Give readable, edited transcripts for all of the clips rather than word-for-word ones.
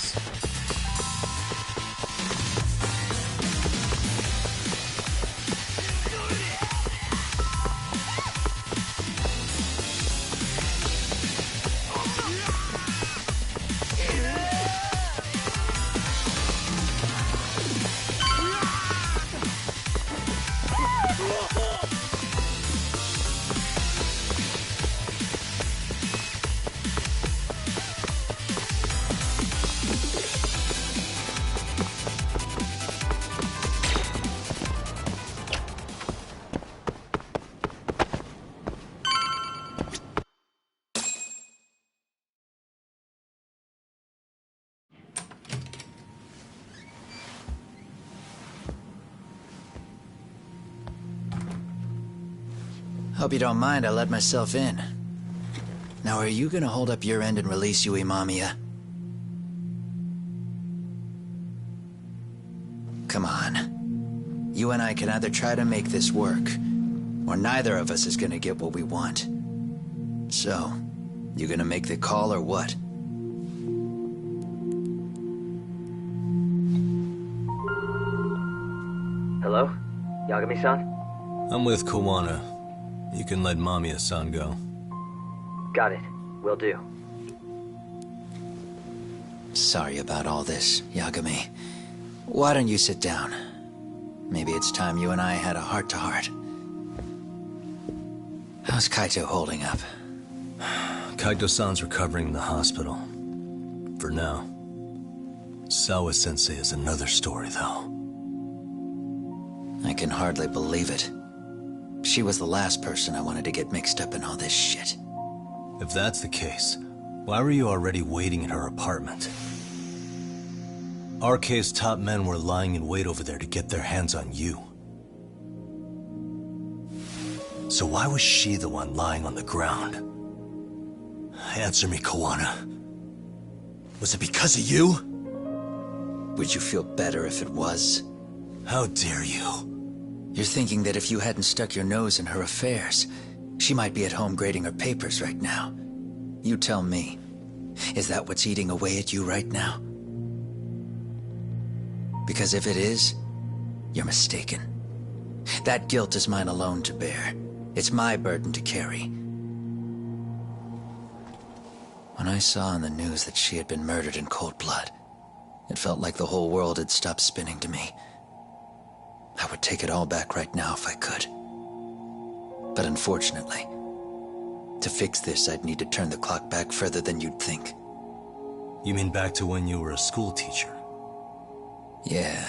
is. Hope you don't mind I let myself in. Now, are you gonna hold up your end and release Yui Mamiya? Come on. You and I can either try to make this work, or neither of us is gonna get what we want. So, you gonna make the call or what? Hello? Yagami-san? I'm with Kawana. You can let Mamiya-san go. Got it. Will do. Sorry about all this, Yagami. Why don't you sit down? Maybe it's time you and I had a heart-to-heart. How's Kaito holding up? Kaito-san's recovering in the hospital. For now. Sawa-sensei is another story, though. I can hardly believe it. She was the last person I wanted to get mixed up in all this shit. If that's the case, why were you already waiting in her apartment? RK's top men were lying in wait over there to get their hands on you. So why was she the one lying on the ground? Answer me, Kawana. Was it because of you? Would you feel better if it was? How dare you? You're thinking that if you hadn't stuck your nose in her affairs, she might be at home grading her papers right now. You tell me, is that what's eating away at you right now? Because if it is, you're mistaken. That guilt is mine alone to bear. It's my burden to carry. When I saw on the news that she had been murdered in cold blood, it felt like the whole world had stopped spinning to me. I would take it all back right now if I could. But unfortunately, to fix this, I'd need to turn the clock back further than you'd think. You mean back to when you were a school teacher? Yeah,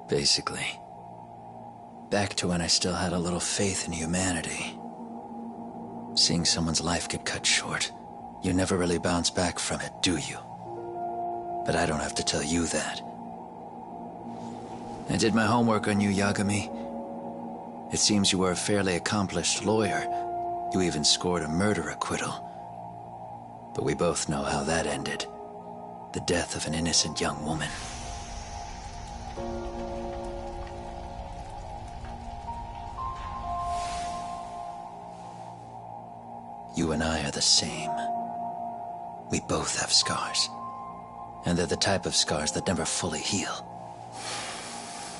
basically. Back to when I still had a little faith in humanity. Seeing someone's life get cut short, you never really bounce back from it, do you? But I don't have to tell you that. I did my homework on you, Yagami. It seems you were a fairly accomplished lawyer. You even scored a murder acquittal. But we both know how that ended. The death of an innocent young woman. You and I are the same. We both have scars. And they're the type of scars that never fully heal.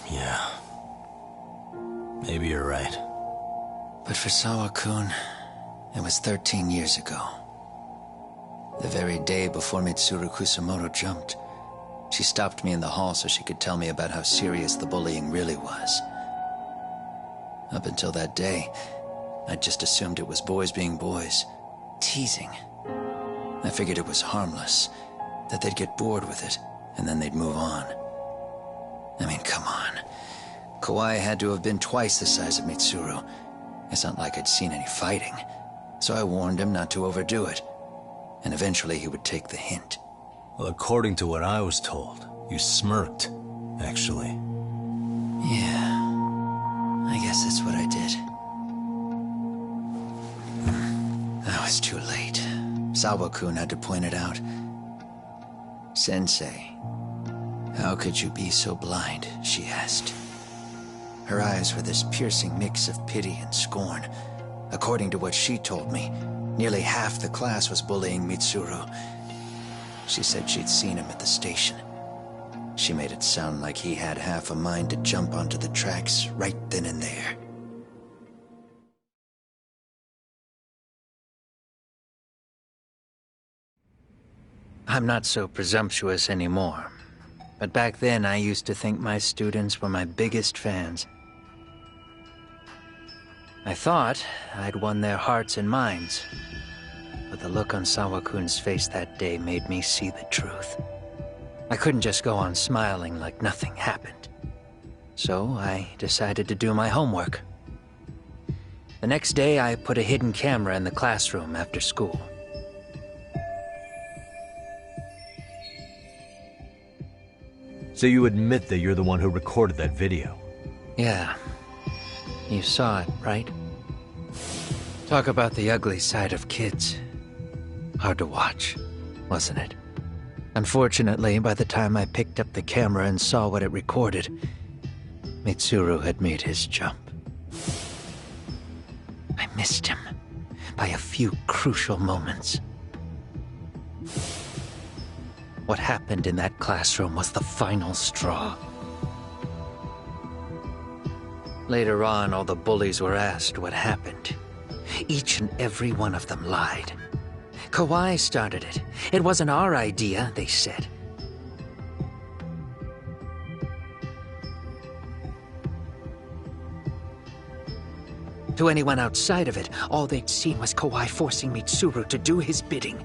Yeah. Maybe you're right. But for Sawa-kun, it was 13 years ago. The very day before Mitsuru Kusamoto jumped, she stopped me in the hall so she could tell me about how serious the bullying really was. Up until that day, I just assumed it was boys being boys, teasing. I figured it was harmless, that they'd get bored with it, and then they'd move on. I mean, come on. Kawai had to have been twice the size of Mitsuru. It's not like I'd seen any fighting. So I warned him not to overdo it. And eventually he would take the hint. Well, according to what I was told, you smirked, actually. Yeah. I guess that's what I did. I was too late. Sawa-kun had to point it out. Sensei, how could you be so blind, she asked. Her eyes were this piercing mix of pity and scorn. According to what she told me, nearly half the class was bullying Mitsuru. She said she'd seen him at the station. She made it sound like he had half a mind to jump onto the tracks right then and there. I'm not so presumptuous anymore. But back then, I used to think my students were my biggest fans. I thought I'd won their hearts and minds. But the look on Sawa-kun's face that day made me see the truth. I couldn't just go on smiling like nothing happened. So I decided to do my homework. The next day, I put a hidden camera in the classroom after school. So you admit that you're the one who recorded that video? Yeah. You saw it, right? Talk about the ugly side of kids. Hard to watch, wasn't it? Unfortunately, by the time I picked up the camera and saw what it recorded, Mitsuru had made his jump. I missed him by a few crucial moments. What happened in that classroom was the final straw. Later on, all the bullies were asked what happened. Each and every one of them lied. Kawai started it. It wasn't our idea, they said. To anyone outside of it, all they'd seen was Kawai forcing Mitsuru to do his bidding.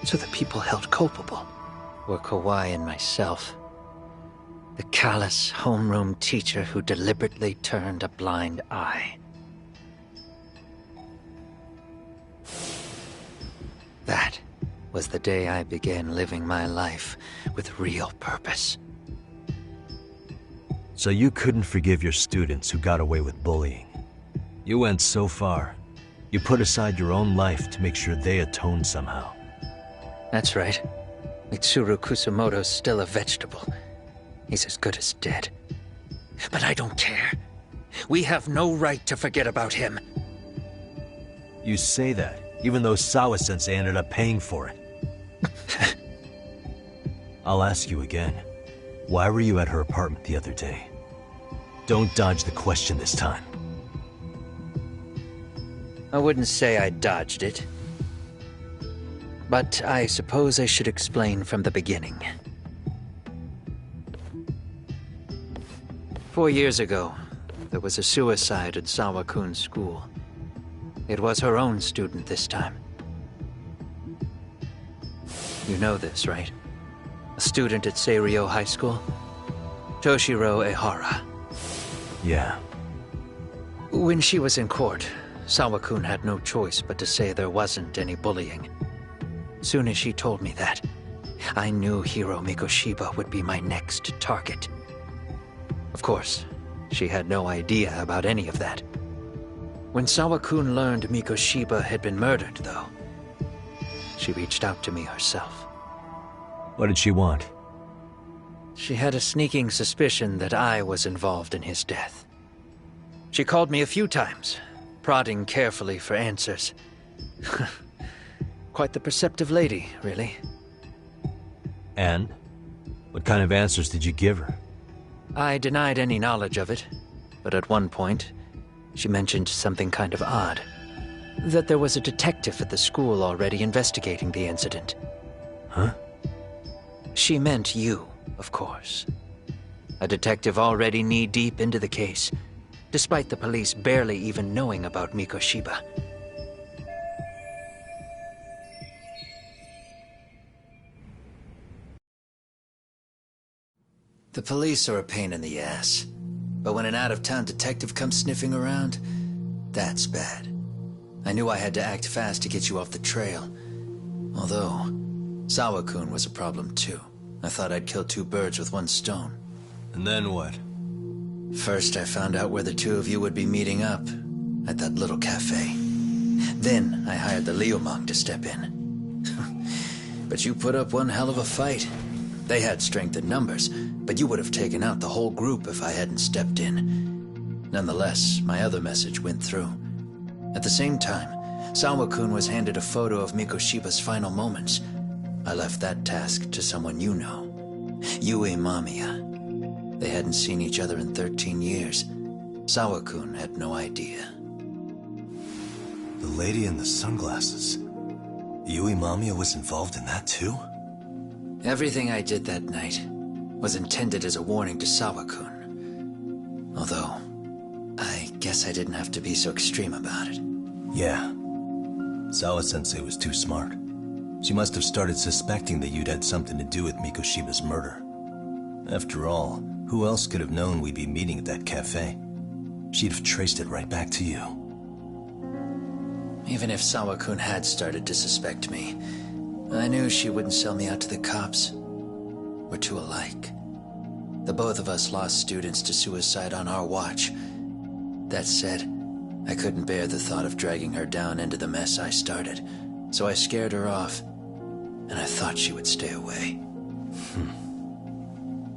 So the people held culpable were Kawai and myself. The callous homeroom teacher who deliberately turned a blind eye. That was the day I began living my life with real purpose. So you couldn't forgive your students who got away with bullying. You went so far, you put aside your own life to make sure they atoned somehow. That's right. Mitsuru Kusamoto's still a vegetable. He's as good as dead. But I don't care. We have no right to forget about him. You say that, even though Sawa-sensei ended up paying for it. I'll ask you again. Why were you at her apartment the other day? Don't dodge the question this time. I wouldn't say I dodged it. But I suppose I should explain from the beginning. 4 years ago, there was a suicide at Sawa-kun's school. It was her own student this time. You know this, right? A student at Seiryo High School? Toshiro Ehara. Yeah. When she was in court, Sawa-kun had no choice but to say there wasn't any bullying. Soon as she told me that, I knew Hiro Mikoshiba would be my next target. Of course, she had no idea about any of that. When Sawa-kun learned Mikoshiba had been murdered, though, she reached out to me herself. What did she want? She had a sneaking suspicion that I was involved in his death. She called me a few times, prodding carefully for answers. Quite the perceptive lady, really. And? What kind of answers did you give her? I denied any knowledge of it, but at one point, she mentioned something kind of odd. That there was a detective at the school already investigating the incident. Huh? She meant you, of course. A detective already knee-deep into the case, despite the police barely even knowing about Mikoshiba. The police are a pain in the ass, but when an out-of-town detective comes sniffing around, that's bad. I knew I had to act fast to get you off the trail. Although, Sawa-kun was a problem too. I thought I'd kill two birds with one stone. And then what? First, I found out where the two of you would be meeting up, at that little cafe. Then, I hired the Liumang to step in. But you put up one hell of a fight. They had strength in numbers, but you would have taken out the whole group if I hadn't stepped in. Nonetheless, my other message went through. At the same time, Sawa-kun was handed a photo of Mikoshiba's final moments. I left that task to someone you know. Yue Mamiya. They hadn't seen each other in 13 years. Sawakun had no idea. The lady in the sunglasses. Yui Mamiya was involved in that too? Everything I did that night was intended as a warning to Sawakun. Although, I guess I didn't have to be so extreme about it. Yeah. Sawa-sensei was too smart. She must have started suspecting that you'd had something to do with Mikoshiba's murder. After all, who else could have known we'd be meeting at that cafe? She'd have traced it right back to you. Even if Sawakun had started to suspect me, I knew she wouldn't sell me out to the cops. We're too alike. The both of us lost students to suicide on our watch. That said, I couldn't bear the thought of dragging her down into the mess I started, so I scared her off, and I thought she would stay away.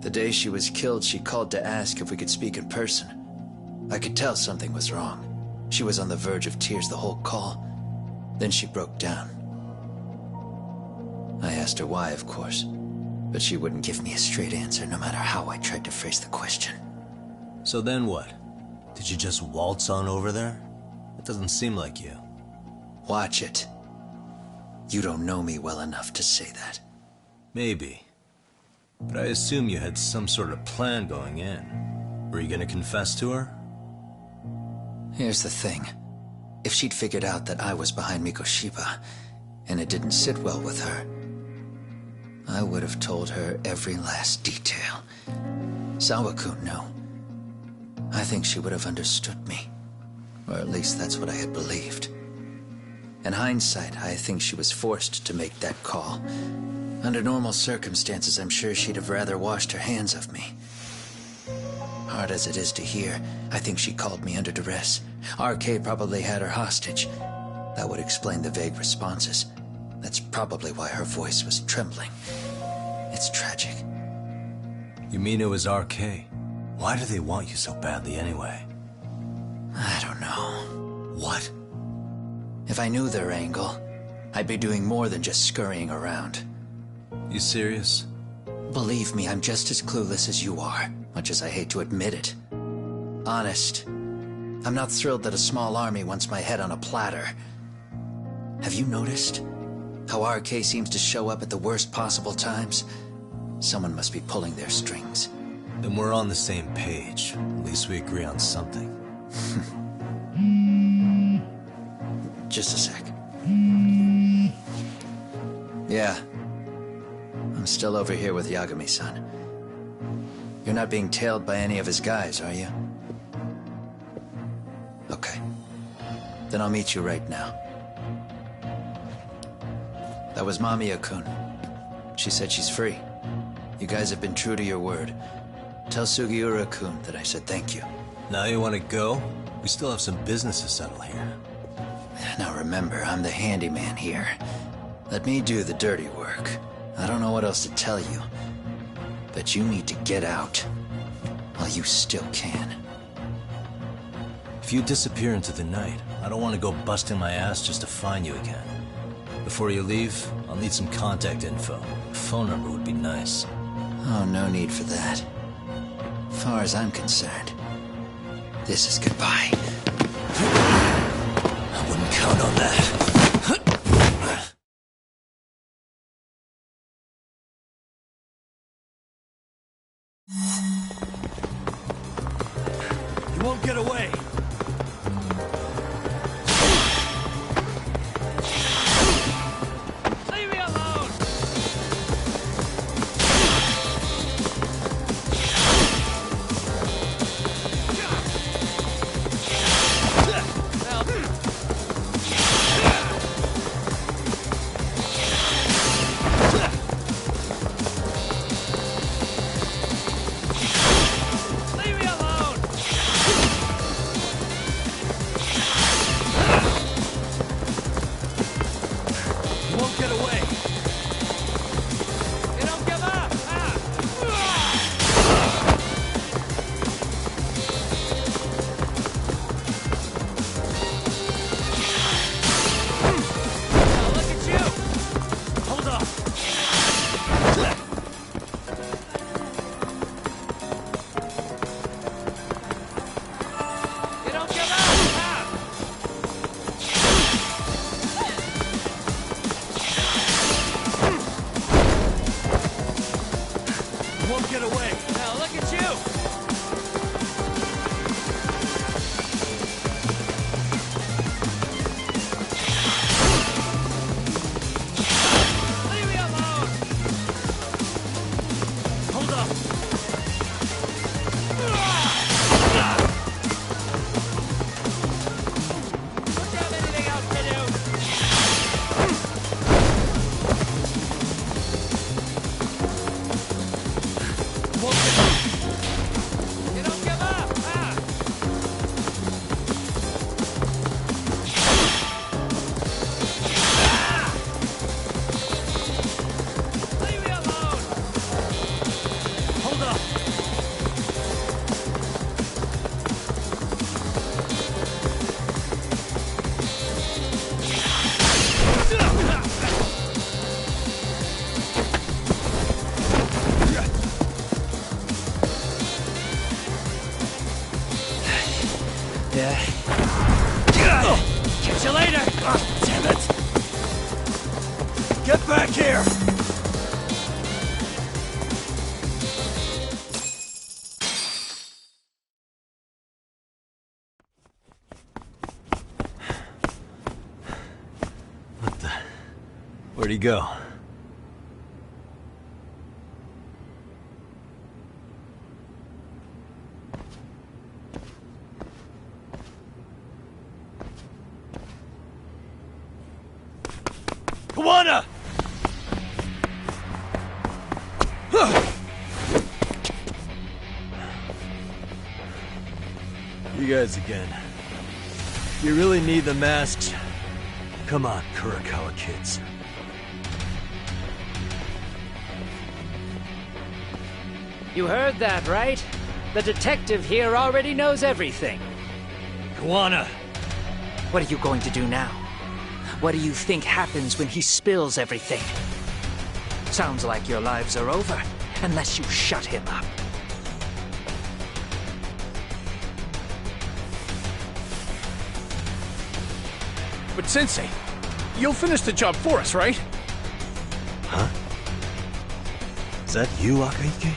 The day she was killed, she called to ask if we could speak in person. I could tell something was wrong. She was on the verge of tears the whole call. Then she broke down. I asked her why, of course, but she wouldn't give me a straight answer no matter how I tried to phrase the question. So then what? Did you just waltz on over there? It doesn't seem like you. Watch it. You don't know me well enough to say that. Maybe. But I assume you had some sort of plan going in. Were you gonna confess to her? Here's the thing. If she'd figured out that I was behind Mikoshiba, and it didn't sit well with her, I would have told her every last detail. Sawakun knew. I think she would have understood me. Or at least that's what I had believed. In hindsight, I think she was forced to make that call. Under normal circumstances, I'm sure she'd have rather washed her hands of me. Hard as it is to hear, I think she called me under duress. RK probably had her hostage. That would explain the vague responses. That's probably why her voice was trembling. It's tragic. You mean it was RK? Why do they want you so badly anyway? I don't know. What? If I knew their angle, I'd be doing more than just scurrying around. You serious? Believe me, I'm just as clueless as you are, much as I hate to admit it. Honest, I'm not thrilled that a small army wants my head on a platter. Have you noticed how RK seems to show up at the worst possible times? Someone must be pulling their strings. Then we're on the same page. At least we agree on something. Just a sec. Yeah. I'm still over here with Yagami-san. You're not being tailed by any of his guys, are you? Okay. Then I'll meet you right now. That was Mamiya-kun. She said she's free. You guys have been true to your word. Tell Sugiura-kun that I said thank you. Now you want to go? We still have some business to settle here. Now remember, I'm the handyman here. Let me do the dirty work. I don't know what else to tell you. But you need to get out while you still can. If you disappear into the night, I don't want to go busting my ass just to find you again. Before you leave, I'll need some contact info. A phone number would be nice. Oh, no need for that. As far as I'm concerned, this is goodbye. I wouldn't count on that. You won't get away. Leave me alone! Leave me alone! You won't get away. You don't give up! Ah! Now look at you! Hold up. get away. Now look at you. Leave me alone. Hold up. Don't you have anything else to do? You don't give up, huh? Leave me alone. Hold up. Yeah? Catch you later. Damn it! Get back here! What the... Where'd he go? Kawana! You guys again. You really need the masks? Come on, Kurokawa kids. You heard that, right? The detective here already knows everything. Kawana! What are you going to do now? What do you think happens when he spills everything? Sounds like your lives are over, unless you shut him up. But Sensei, you'll finish the job for us, right? Huh? Is that you, Akaike?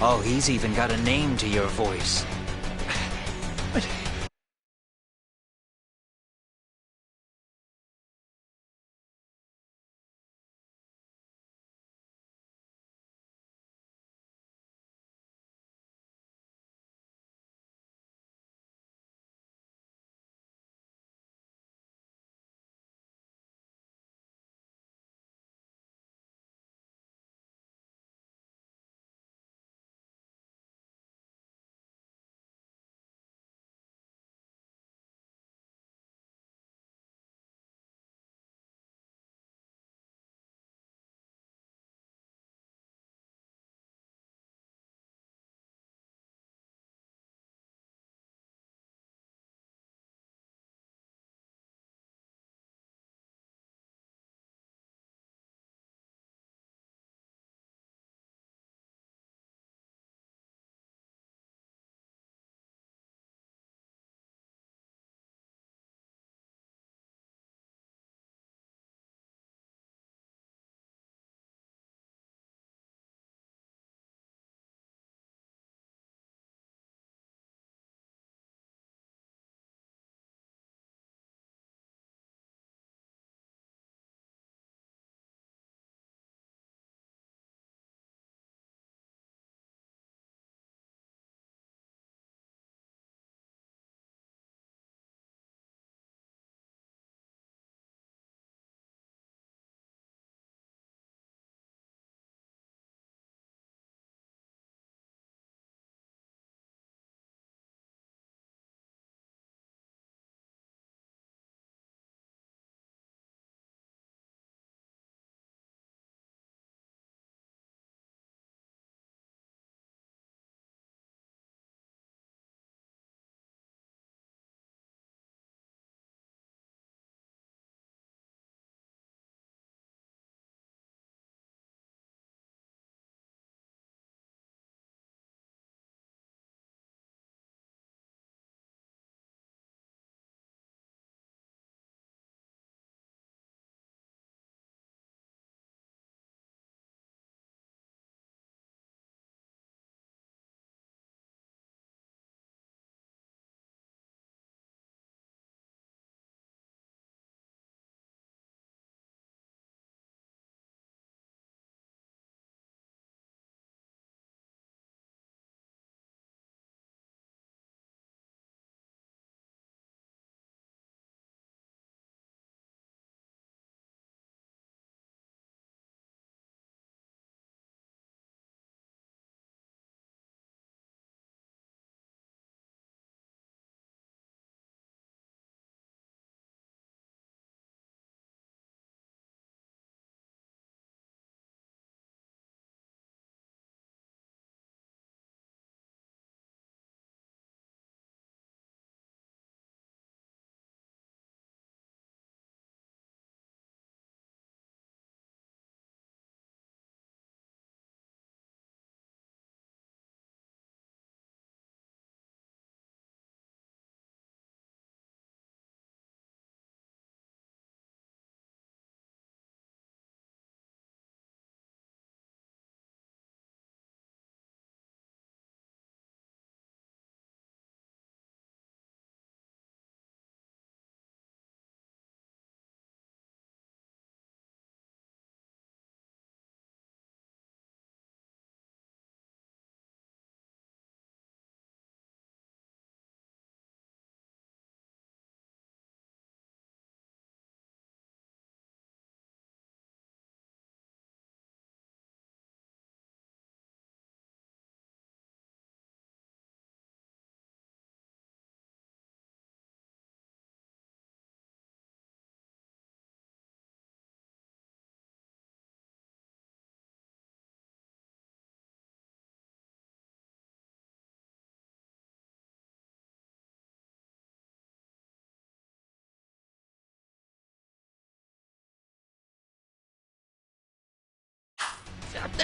Oh, he's even got a name to your voice.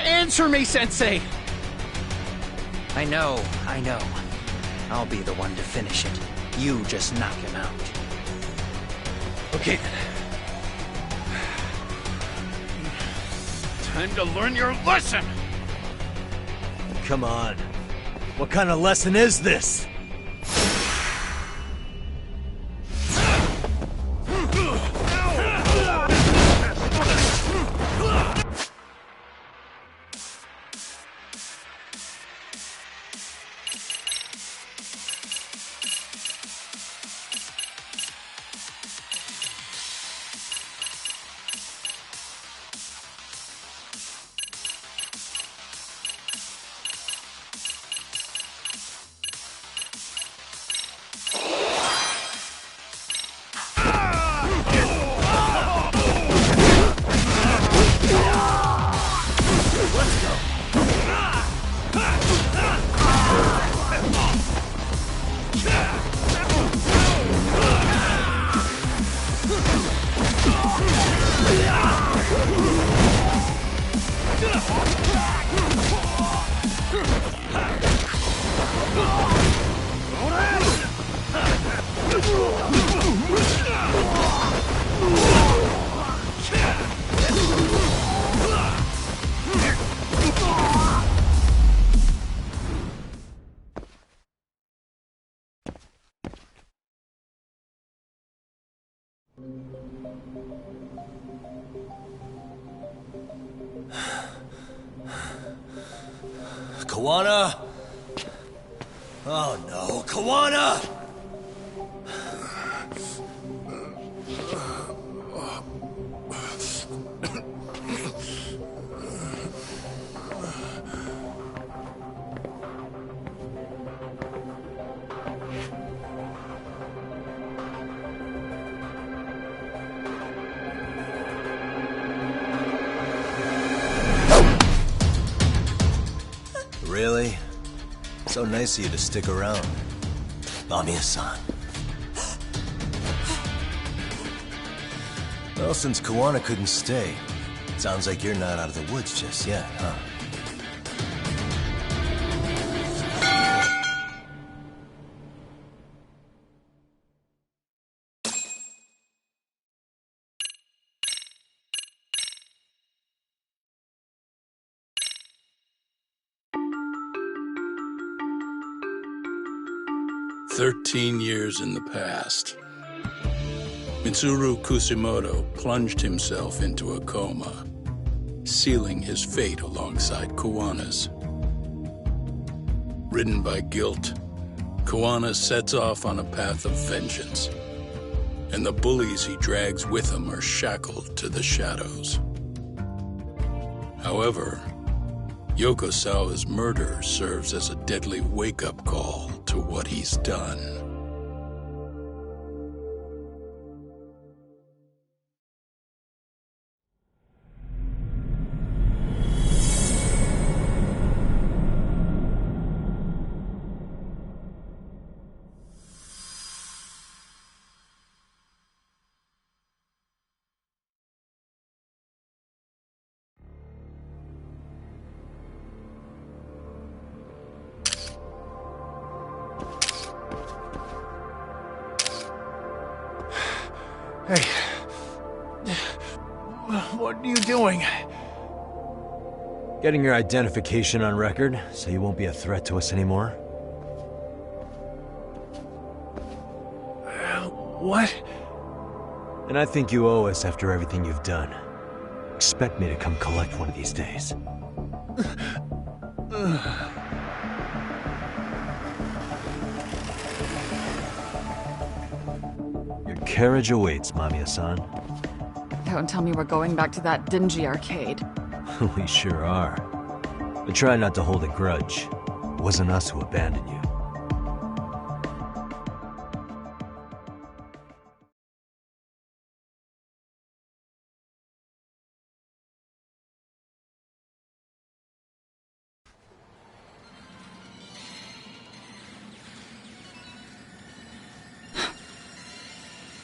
Answer me, Sensei! I know. I'll be the one to finish it. You just knock him out. Okay then. Time to learn your lesson! Come on. What kind of lesson is this? Kawana? Oh no, Kawana! Really? So nice of you to stick around. Mamiya-san. Well, since Kawana couldn't stay, sounds like you're not out of the woods just yet, huh? "13 years in the past. Mitsuru Kusimoto plunged himself into a coma, sealing his fate alongside Kawana's. Ridden by guilt, Kawana sets off on a path of vengeance, and the bullies he drags with him are shackled to the shadows. However, Yokosawa's murder serves as a deadly wake-up call to what he's done. Hey. What are you doing? Getting your identification on record, so you won't be a threat to us anymore? What? And I think you owe us after everything you've done. Expect me to come collect one of these days. Your carriage awaits, Mamiya-san. Don't tell me we're going back to that dingy arcade. We sure are. But try not to hold a grudge. It wasn't us who abandoned you.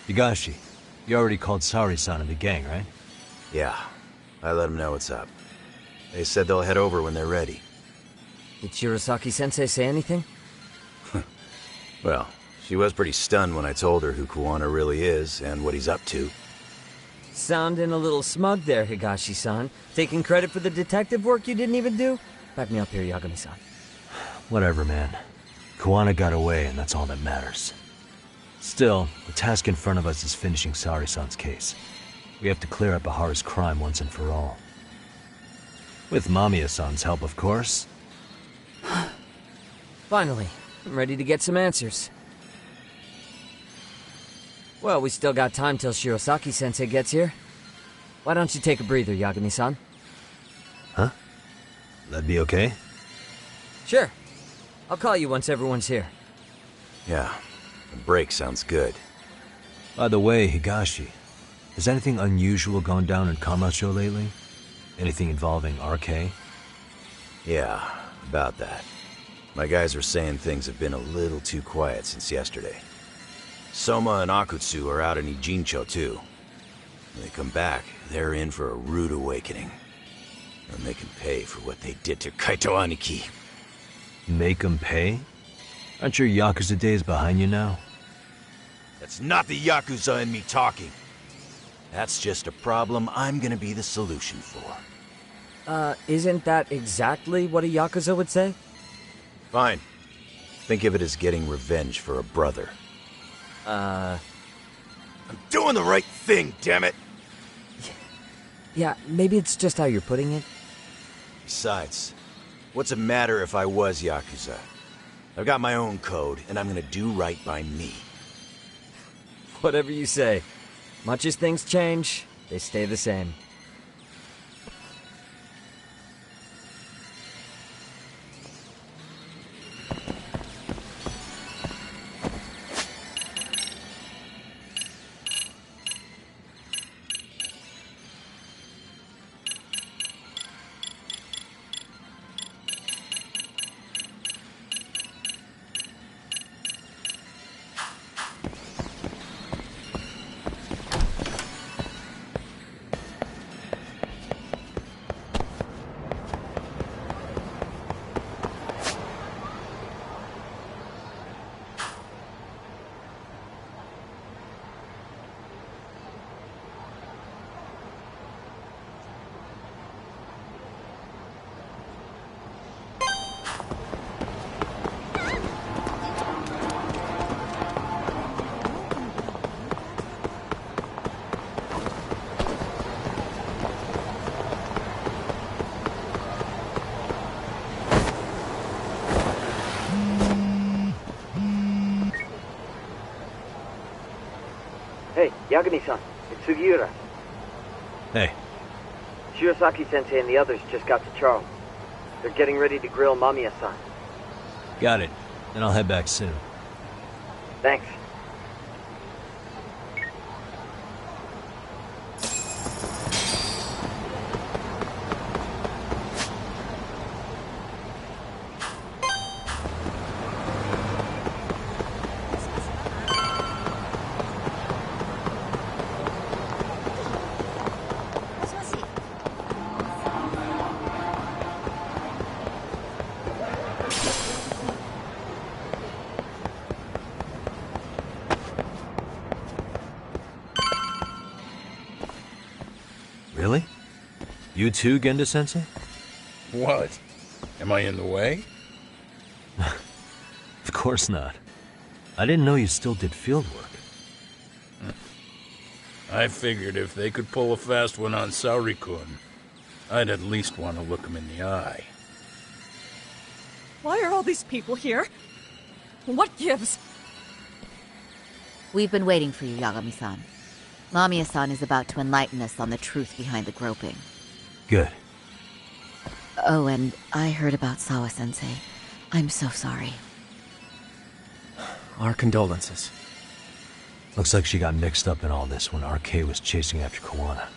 Higashi, you already called Sari-san and the gang, right? Yeah, I let him know what's up. They said they'll head over when they're ready. Did Shirosaki-sensei say anything? Well, she was pretty stunned when I told her who Kuwana really is and what he's up to. Sounding a little smug there, Higashi-san. Taking credit for the detective work you didn't even do? Back me up here, Yagami-san. Whatever, man. Kuwana got away, and that's all that matters. Still, the task in front of us is finishing Sari-san's case. We have to clear up Bahara's crime once and for all. With Mamiya-san's help, of course. Finally, I'm ready to get some answers. Well, we still got time till Shirosaki-sensei gets here. Why don't you take a breather, Yagami-san? Huh? That'd be okay? Sure. I'll call you once everyone's here. Yeah, a break sounds good. By the way, Higashi, has anything unusual gone down in Kamacho lately? Anything involving RK? Yeah, about that. My guys are saying things have been a little too quiet since yesterday. Soma and Akutsu are out in Ijincho too. When they come back, they're in for a rude awakening. And they can pay for what they did to Kaito Aniki. Make them pay? Aren't your Yakuza days behind you now? That's not the Yakuza in me talking. That's just a problem I'm gonna be the solution for. Isn't that exactly what a Yakuza would say? Fine. Think of it as getting revenge for a brother. I'm doing the right thing, damn it! Yeah, maybe it's just how you're putting it. Besides, what's it matter if I was Yakuza? I've got my own code, and I'm gonna do right by me. Whatever you say. Much as things change, they stay the same. Hey, Yagami-san, it's Sugiura. Hey. Shirosaki-sensei and the others just got to Charles. They're getting ready to grill Mamiya-san. Got it. Then I'll head back soon. Thanks. Really? You too, Genda-sensei? What? Am I in the way? Of course not. I didn't know you still did field work. I figured if they could pull a fast one on Saori-kun, I'd at least want to look him in the eye. Why are all these people here? What gives? We've been waiting for you, Yagami-san. Mamiya-san is about to enlighten us on the truth behind the groping. Good. Oh, and I heard about Sawa-sensei. I'm so sorry. Our condolences. Looks like she got mixed up in all this when RK was chasing after Kuwana.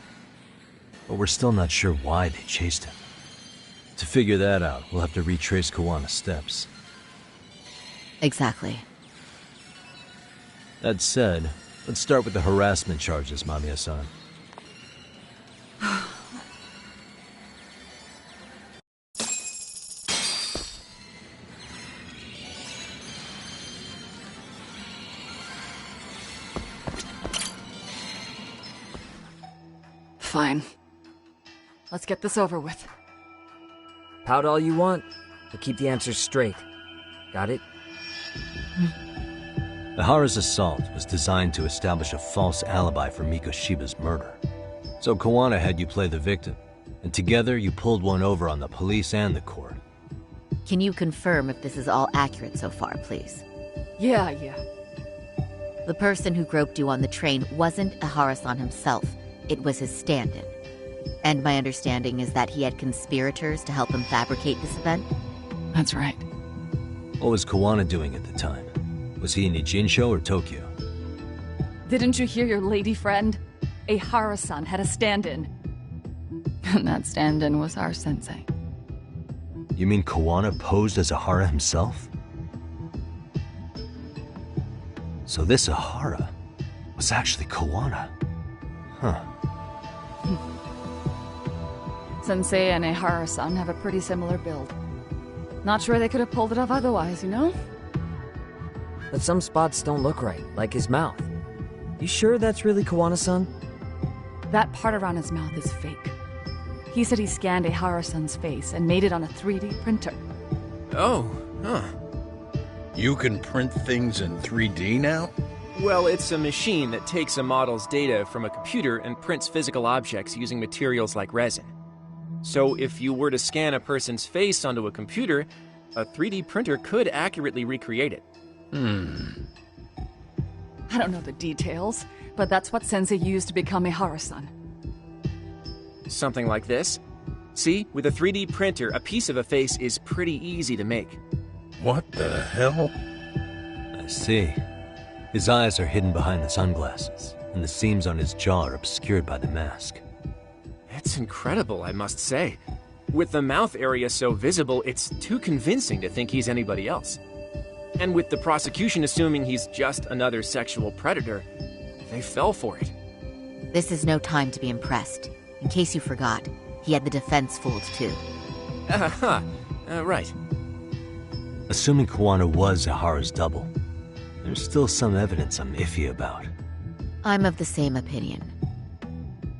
But we're still not sure why they chased him. To figure that out, we'll have to retrace Kuwana's steps. Exactly. That said, let's start with the harassment charges, Mamiya-san. Fine. Let's get this over with. Pout all you want, but keep the answers straight. Got it? Ihara's assault was designed to establish a false alibi for Mikoshiba's murder. So Kawana had you play the victim, and together you pulled one over on the police and the court. Can you confirm if this is all accurate so far, please? Yeah. The person who groped you on the train wasn't Ihara-san himself. It was his stand-in. And my understanding is that he had conspirators to help him fabricate this event? That's right. What was Kawana doing at the time? Was he in Ijincho or Tokyo? Didn't you hear your lady friend? Ihara-san had a stand-in. And that stand-in was our sensei. You mean Kawana posed as Ihara himself? So this Ihara was actually Kawana. Huh. Sensei and Ihara-san have a pretty similar build. Not sure they could have pulled it off otherwise, you know? But some spots don't look right, like his mouth. You sure that's really Kawana-san? That part around his mouth is fake. He said he scanned Ihara-san's face and made it on a 3D printer. Oh, huh. You can print things in 3D now? Well, it's a machine that takes a model's data from a computer and prints physical objects using materials like resin. So if you were to scan a person's face onto a computer, a 3D printer could accurately recreate it. I don't know the details, but that's what Sensei used to become Ihara-san. Something like this. See, with a 3D printer, a piece of a face is pretty easy to make. What the hell? I see. His eyes are hidden behind the sunglasses, and the seams on his jaw are obscured by the mask. It's incredible, I must say. With the mouth area so visible, it's too convincing to think he's anybody else. And with the prosecution assuming he's just another sexual predator, they fell for it. This is no time to be impressed. In case you forgot, he had the defense fooled too. Right. Assuming Kawana was Ihara's double, there's still some evidence I'm iffy about. I'm of the same opinion.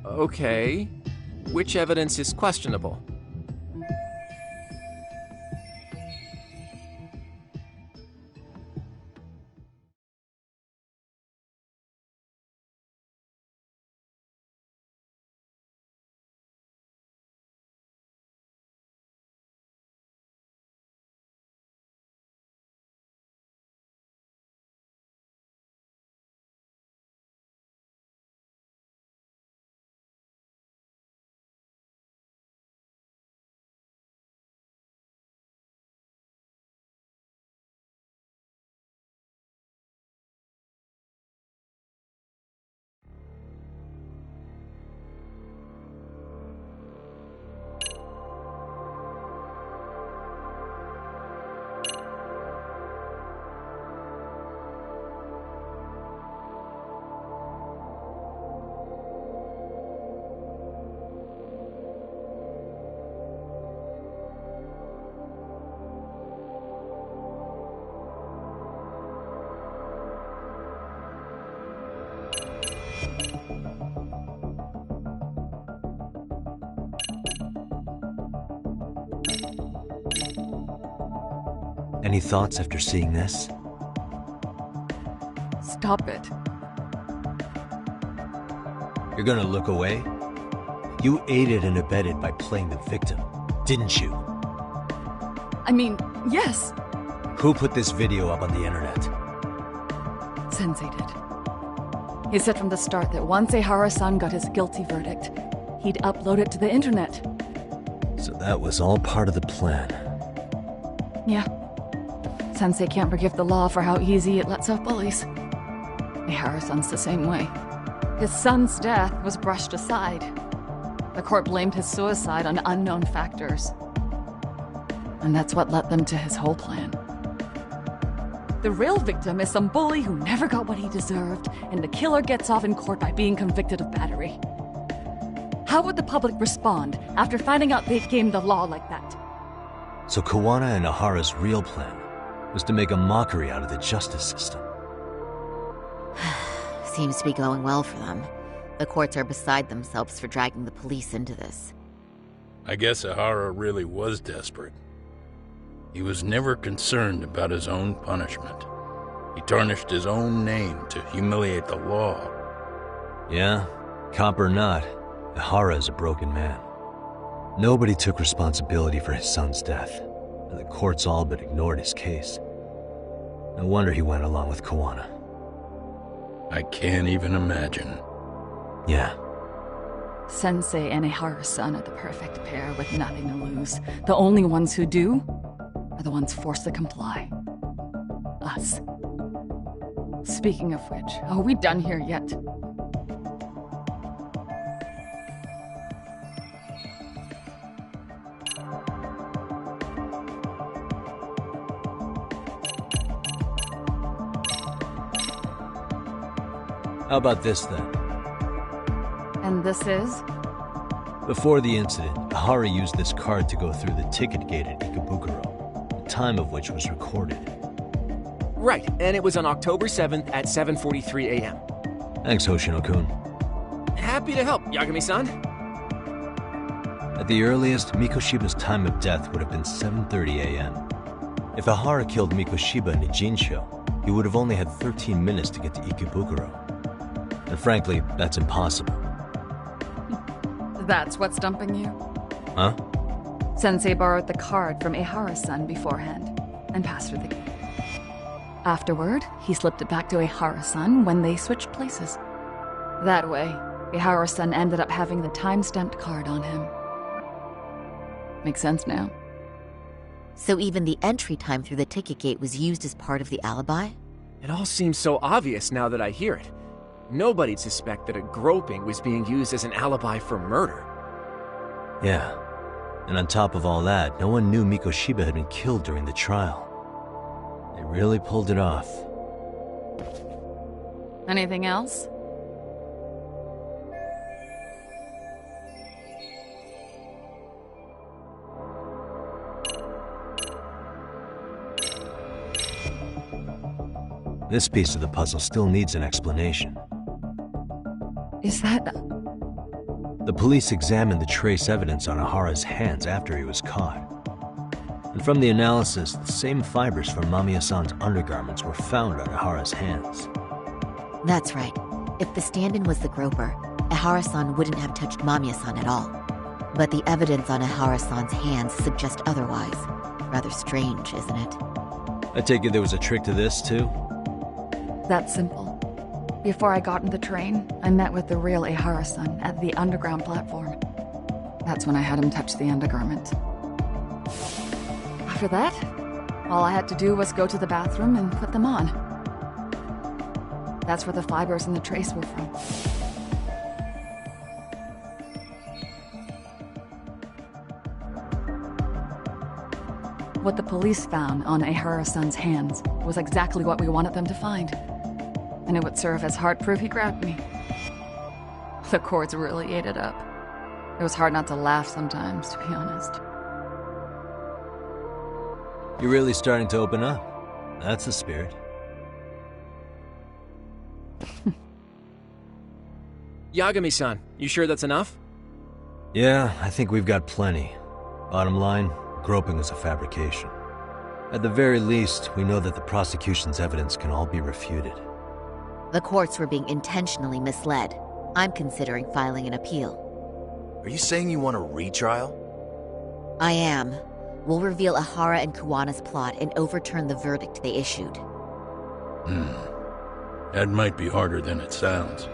Okay. Which evidence is questionable? Any thoughts after seeing this? Stop it. You're gonna look away? You aided and abetted by playing the victim, didn't you? I mean, yes. Who put this video up on the internet? Sensei did. He said from the start that once Ihara-san got his guilty verdict, he'd upload it to the internet. So that was all part of the plan. Yeah. Sensei can't forgive the law for how easy it lets off bullies. Ihara-san's the same way. His son's death was brushed aside. The court blamed his suicide on unknown factors. And that's what led them to his whole plan. The real victim is some bully who never got what he deserved, and the killer gets off in court by being convicted of battery. How would the public respond after finding out they've gamed the law like that? So Kawana and Ihara's real plan was to make a mockery out of the justice system. Seems to be going well for them. The courts are beside themselves for dragging the police into this. I guess Ihara really was desperate. He was never concerned about his own punishment. He tarnished his own name to humiliate the law. Yeah, cop or not, Ihara is a broken man. Nobody took responsibility for his son's death, and the courts all but ignored his case. No wonder he went along with Kuwana. I can't even imagine. Yeah. Sensei and Ihara-san are the perfect pair with nothing to lose. The only ones who do are the ones forced to comply. Us. Speaking of which, are we done here yet? How about this then? And this is? Before the incident, Ihara used this card to go through the ticket gate at Ikebukuro, the time of which was recorded. Right, and it was on October 7th at 7:43 a.m. Thanks, Hoshino-kun. Happy to help, Yagami-san. At the earliest, Mikoshiba's time of death would have been 7:30 a.m. If Ihara killed Mikoshiba in Ijincho, he would have only had 13 minutes to get to Ikebukuro. And frankly, that's impossible. That's what's stumping you? Huh? Sensei borrowed the card from Ihara-san beforehand and passed her the key. Afterward, he slipped it back to Ihara-san when they switched places. That way, Ihara-san ended up having the time-stamped card on him. Makes sense now. So even the entry time through the ticket gate was used as part of the alibi? It all seems so obvious now that I hear it. Nobody'd suspect that a groping was being used as an alibi for murder. Yeah. And on top of all that, no one knew Mikoshiba had been killed during the trial. They really pulled it off. Anything else? This piece of the puzzle still needs an explanation. Is that... The police examined the trace evidence on Ihara's hands after he was caught. And from the analysis, the same fibers from Mamiya-san's undergarments were found on Ihara's hands. That's right. If the stand-in was the groper, Ihara-san wouldn't have touched Mamiya-san at all. But the evidence on Ihara-san's hands suggests otherwise. Rather strange, isn't it? I take it there was a trick to this, too? That's simple. Before I got in the train, I met with the real Ihara-san at the underground platform. That's when I had him touch the undergarment. After that, all I had to do was go to the bathroom and put them on. That's where the fibers in the trace were from. What the police found on Ihara-san's hands was exactly what we wanted them to find. And it would serve as hard proof he grabbed me. The courts really ate it up. It was hard not to laugh sometimes, to be honest. You're really starting to open up. That's the spirit. Yagami-san, you sure that's enough? Yeah, I think we've got plenty. Bottom line, groping is a fabrication. At the very least, we know that the prosecution's evidence can all be refuted. The courts were being intentionally misled. I'm considering filing an appeal. Are you saying you want a retrial? I am. We'll reveal Ihara and Kuwana's plot and overturn the verdict they issued. That might be harder than it sounds.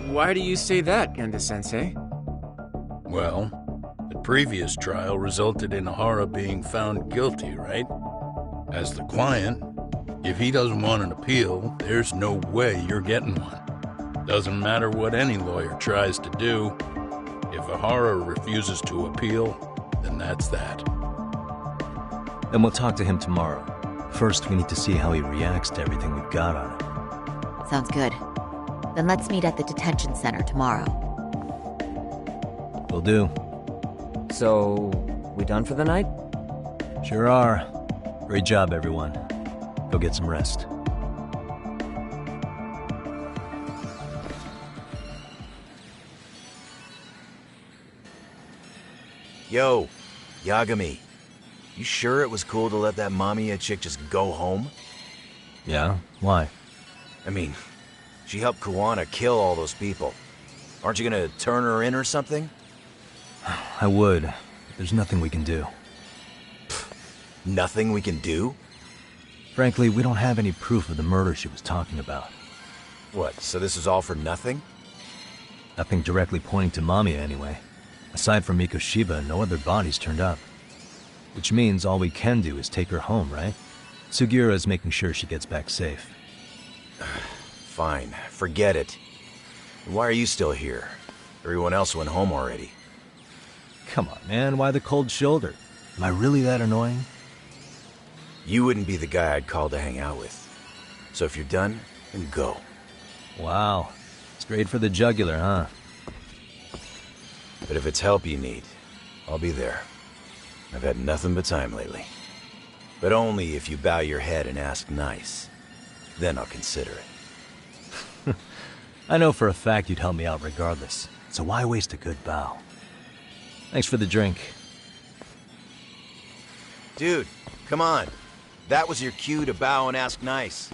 Why do you say that, Genda-sensei? Well, the previous trial resulted in Ihara being found guilty, right? As the client, if he doesn't want an appeal, there's no way you're getting one. Doesn't matter what any lawyer tries to do. If Ihara refuses to appeal, then that's that. Then we'll talk to him tomorrow. First, we need to see how he reacts to everything we've got on him. Sounds good. Then let's meet at the detention center tomorrow. Will do. So, we done for the night? Sure are. Great job, everyone. Go get some rest. Yo, Yagami. You sure it was cool to let that Mamiya chick just go home? Yeah? Why? I mean, she helped Kuwana kill all those people. Aren't you gonna turn her in or something? I would. There's nothing we can do. Nothing we can do? Frankly, we don't have any proof of the murder she was talking about. What, so this is all for nothing? Nothing directly pointing to Mamiya anyway. Aside from Mikoshiba, no other bodies turned up. Which means all we can do is take her home, right? Sugiura is making sure she gets back safe. Fine, forget it. Why are you still here? Everyone else went home already. Come on, man, why the cold shoulder? Am I really that annoying? You wouldn't be the guy I'd call to hang out with. So if you're done, then go. Wow. Straight for the jugular, huh? But if it's help you need, I'll be there. I've had nothing but time lately. But only if you bow your head and ask nice. Then I'll consider it. I know for a fact you'd help me out regardless, so why waste a good bow? Thanks for the drink. Dude, come on. That was your cue to bow and ask nice.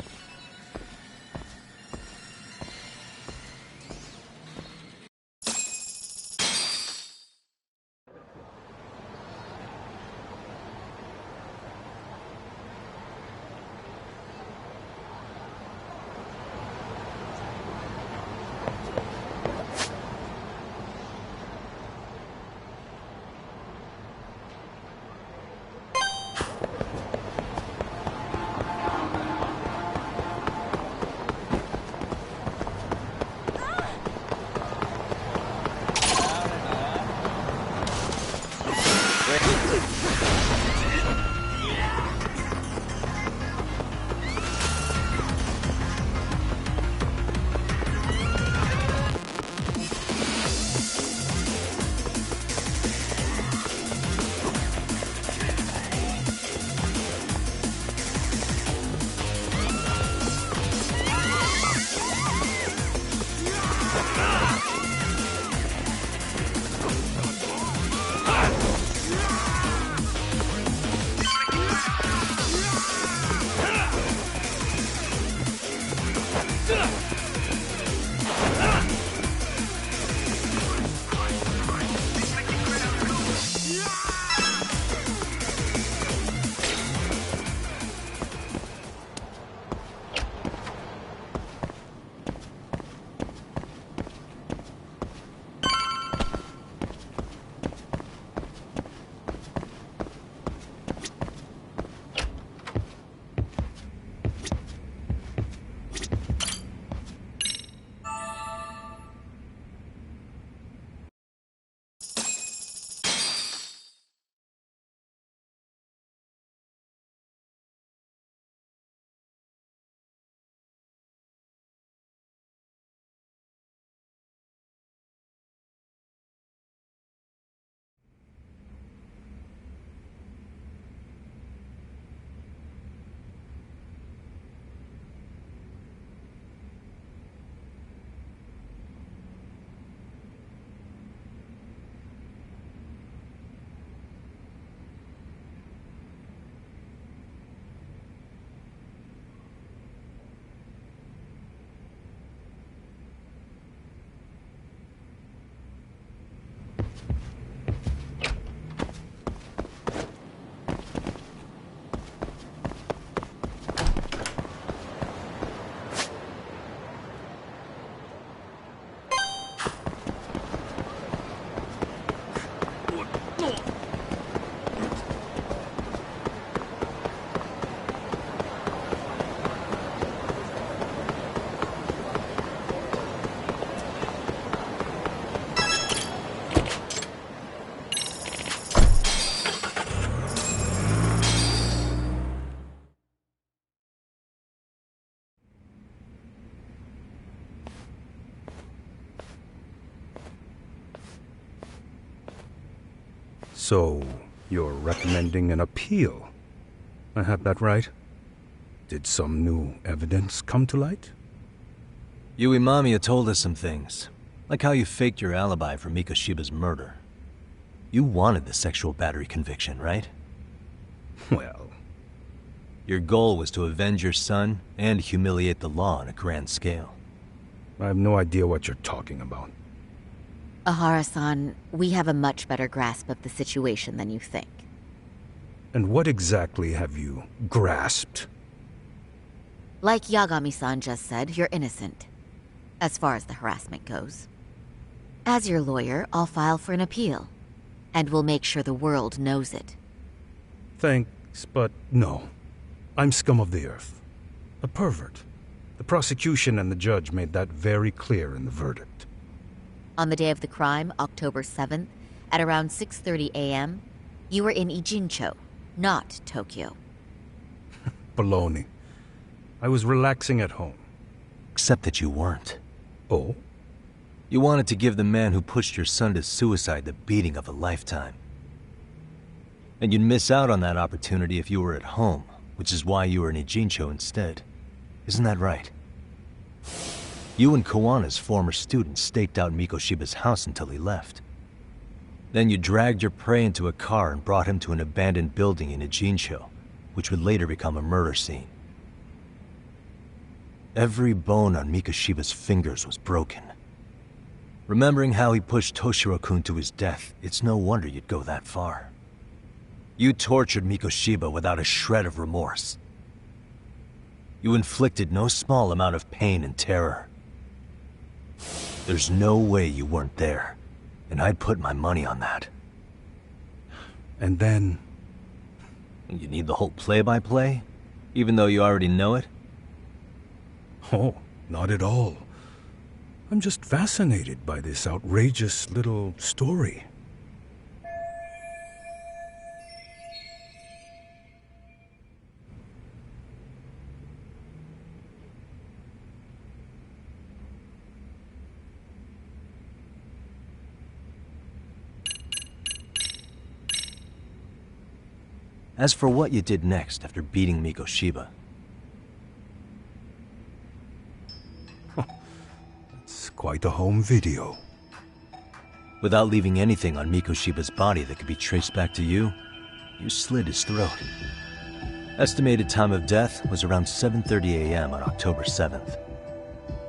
So, you're recommending an appeal? I have that right? Did some new evidence come to light? Yui Mamiya told us some things, like how you faked your alibi for Mikoshiba's murder. You wanted the sexual battery conviction, right? Well... Your goal was to avenge your son and humiliate the law on a grand scale. I have no idea what you're talking about. Ahara-san, we have a much better grasp of the situation than you think. And what exactly have you grasped? Like Yagami-san just said, you're innocent. As far as the harassment goes. As your lawyer, I'll file for an appeal. And we'll make sure the world knows it. Thanks, but no. I'm scum of the earth. A pervert. The prosecution and the judge made that very clear in the verdict. On the day of the crime, October 7th, at around 6:30 a.m., you were in Ijincho, not Tokyo. Baloney. I was relaxing at home. Except that you weren't. Oh? You wanted to give the man who pushed your son to suicide the beating of a lifetime. And you'd miss out on that opportunity if you were at home, which is why you were in Ijincho instead. Isn't that right? You and Kawana's former student staked out Mikoshiba's house until he left. Then you dragged your prey into a car and brought him to an abandoned building in Ijincho, which would later become a murder scene. Every bone on Mikoshiba's fingers was broken. Remembering how he pushed Toshiro-kun to his death, it's no wonder you'd go that far. You tortured Mikoshiba without a shred of remorse. You inflicted no small amount of pain and terror. There's no way you weren't there, and I'd put my money on that. And then... You need the whole play-by-play, even though you already know it? Oh, not at all. I'm just fascinated by this outrageous little story. As for what you did next after beating Mikoshiba... It's quite a home video. Without leaving anything on Mikoshiba's body that could be traced back to you, you slit his throat. Estimated time of death was around 7:30 a.m. on October 7th.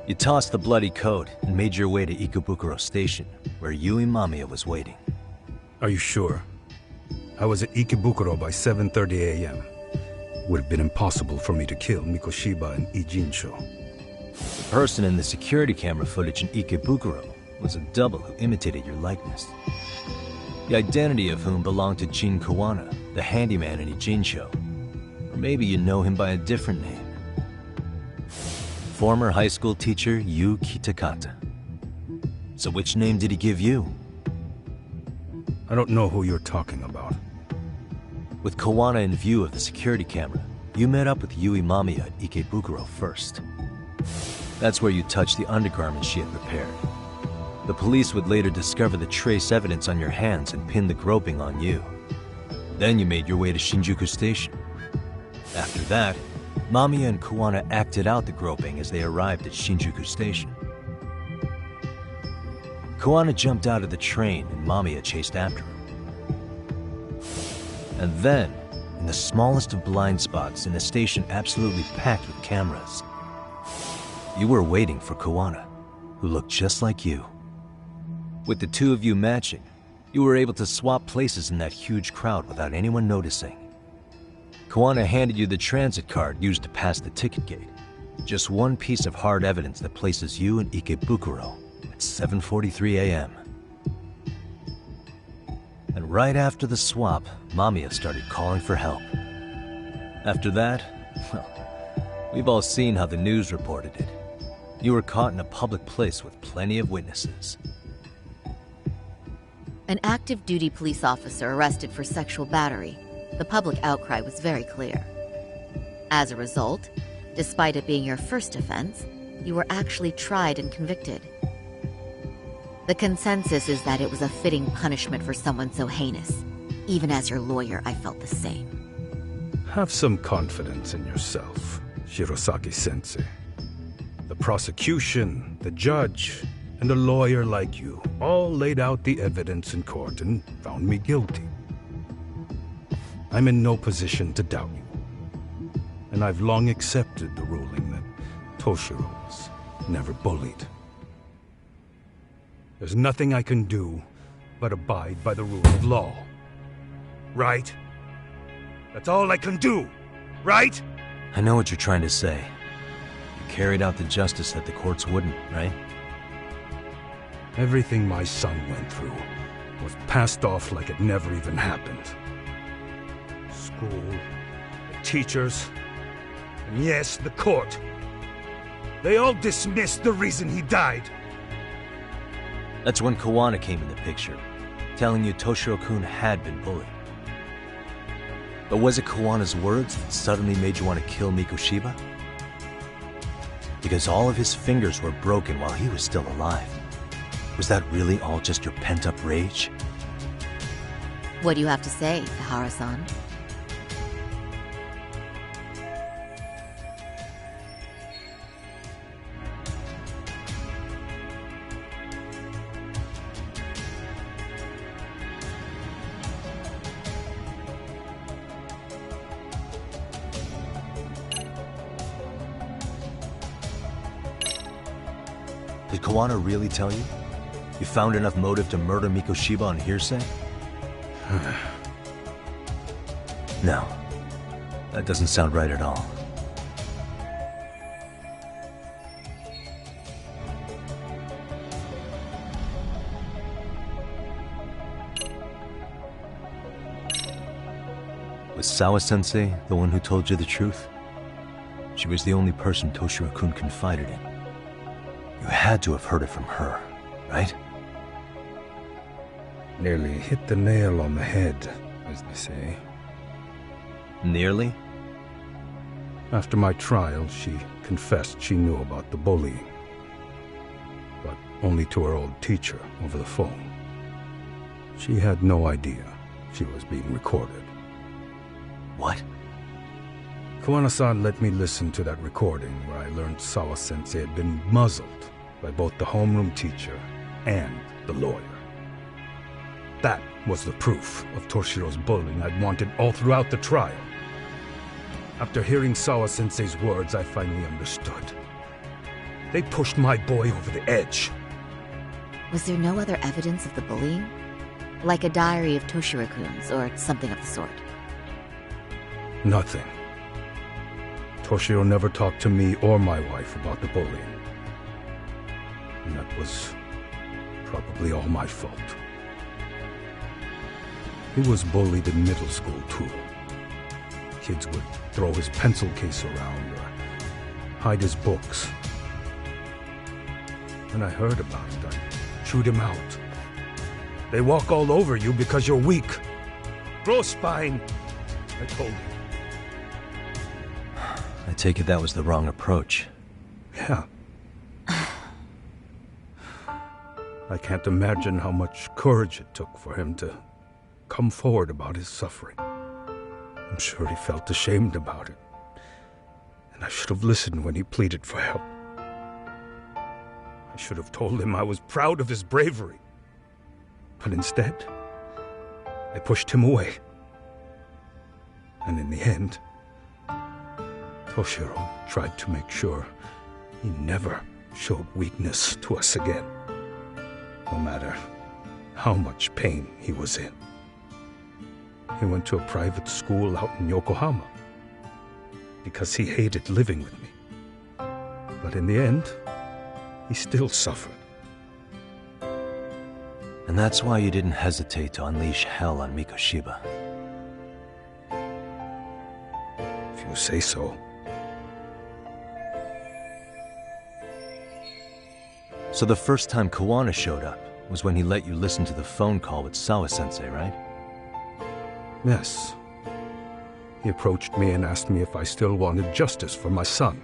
You tossed the bloody coat and made your way to Ikebukuro Station, where Yui Mamiya was waiting. Are you sure? I was at Ikebukuro by 7:30 a.m. Would have been impossible for me to kill Mikoshiba in Ijincho. The person in the security camera footage in Ikebukuro was a double who imitated your likeness. The identity of whom belonged to Jin Kawana, the handyman in Ijincho. Or maybe you know him by a different name. Former high school teacher Yu Kitakata. So which name did he give you? I don't know who you're talking about. With Kawana in view of the security camera, you met up with Yui Mamiya at Ikebukuro first. That's where you touched the undergarments she had prepared. The police would later discover the trace evidence on your hands and pin the groping on you. Then you made your way to Shinjuku Station. After that, Mamiya and Kawana acted out the groping as they arrived at Shinjuku Station. Kawana jumped out of the train and Mamiya chased after her. And then, in the smallest of blind spots in a station absolutely packed with cameras, you were waiting for Kawana, who looked just like you. With the two of you matching, you were able to swap places in that huge crowd without anyone noticing. Kawana handed you the transit card used to pass the ticket gate. Just one piece of hard evidence that places you in Ikebukuro at 7:43 a.m. And right after the swap, Mamiya started calling for help. After that, well, we've all seen how the news reported it. You were caught in a public place with plenty of witnesses. An active duty police officer arrested for sexual battery. The public outcry was very clear. As a result, despite it being your first offense, you were actually tried and convicted. The consensus is that it was a fitting punishment for someone so heinous. Even as your lawyer, I felt the same. Have some confidence in yourself, Shirosaki-sensei. The prosecution, the judge, and a lawyer like you all laid out the evidence in court and found me guilty. I'm in no position to doubt you. And I've long accepted the ruling that Toshiro was never bullied. There's nothing I can do but abide by the rule of law. Right? That's all I can do, right? I know what you're trying to say. You carried out the justice that the courts wouldn't, right? Everything my son went through was passed off like it never even happened. School, the teachers, and yes, the court. They all dismissed the reason he died. That's when Kawana came in the picture, telling you Toshiro-kun had been bullied. But was it Kawana's words that suddenly made you want to kill Mikoshiba? Because all of his fingers were broken while he was still alive. Was that really all just your pent-up rage? What do you have to say, Ihara-san? Did Kawana really tell you? You found enough motive to murder Mikoshiba on hearsay? No. That doesn't sound right at all. Was Sawa-sensei the one who told you the truth? She was the only person Toshiro-kun confided in. You had to have heard it from her, right? Nearly hit the nail on the head, as they say. Nearly? After my trial, she confessed she knew about the bullying. But only to her old teacher over the phone. She had no idea she was being recorded. What? Kawana-san let me listen to that recording where I learned Sawa-sensei had been muzzled by both the homeroom teacher and the lawyer. That was the proof of Toshiro's bullying I'd wanted all throughout the trial. After hearing Sawa-sensei's words, I finally understood. They pushed my boy over the edge. Was there no other evidence of the bullying? Like a diary of Toshiro-kun's or something of the sort? Nothing. Toshiro never talked to me or my wife about the bullying. And that was probably all my fault. He was bullied in middle school, too. Kids would throw his pencil case around or hide his books. When I heard about it, I chewed him out. They walk all over you because you're weak. Grow spine, I told him. I take it that was the wrong approach. Yeah. I can't imagine how much courage it took for him to come forward about his suffering. I'm sure he felt ashamed about it. And I should have listened when he pleaded for help. I should have told him I was proud of his bravery. But instead, I pushed him away. And in the end, Toshiro tried to make sure he never showed weakness to us again, no matter how much pain he was in. He went to a private school out in Yokohama because he hated living with me. But in the end, he still suffered. And that's why you didn't hesitate to unleash hell on Mikoshiba. If you say so. So the first time Kawana showed up was when he let you listen to the phone call with Sawa-sensei, right? Yes. He approached me and asked me if I still wanted justice for my son.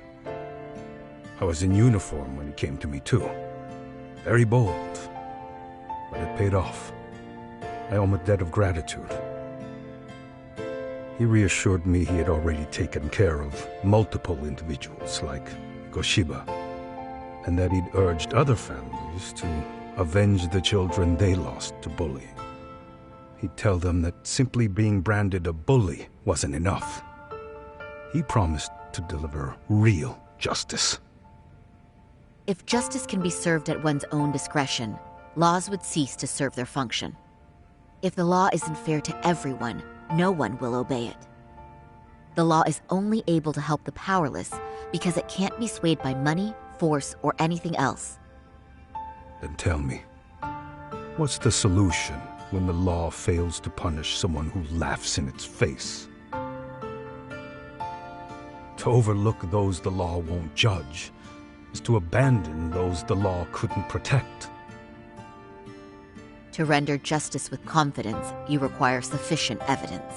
I was in uniform when he came to me, too. Very bold. But it paid off. I owe him a debt of gratitude. He reassured me he had already taken care of multiple individuals like Goshiba and that he'd urged other families to avenge the children they lost to bullying. He'd tell them that simply being branded a bully wasn't enough. He promised to deliver real justice. If justice can be served at one's own discretion, laws would cease to serve their function. If the law isn't fair to everyone, no one will obey it. The law is only able to help the powerless because it can't be swayed by money, force, or anything else. Then tell me, what's the solution when the law fails to punish someone who laughs in its face? To overlook those the law won't judge is to abandon those the law couldn't protect. To render justice with confidence, you require sufficient evidence.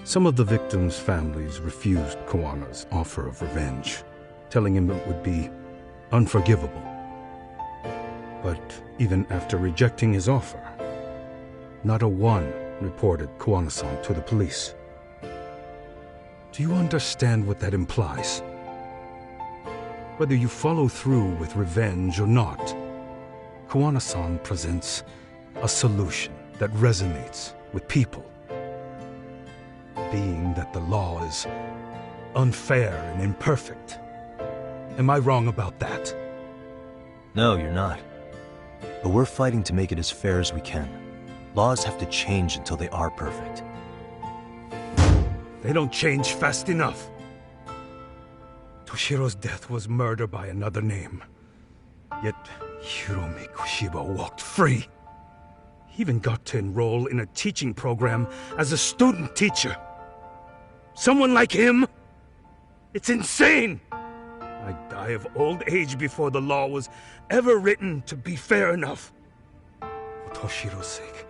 Some of the victims' families refused Kuwana's offer of revenge, telling him it would be unforgivable. But even after rejecting his offer, not a one reported Kuwana-san to the police. Do you understand what that implies? Whether you follow through with revenge or not, Kuwana-san presents a solution that resonates with people. Being that the law is unfair and imperfect. Am I wrong about that? No, you're not. But we're fighting to make it as fair as we can. Laws have to change until they are perfect. They don't change fast enough. Toshiro's death was murder by another name. Yet Hiromi Koshiba walked free. He even got to enroll in a teaching program as a student teacher. Someone like him? It's insane! I'd die of old age before the law was ever written to be fair enough. For Toshiro's sake,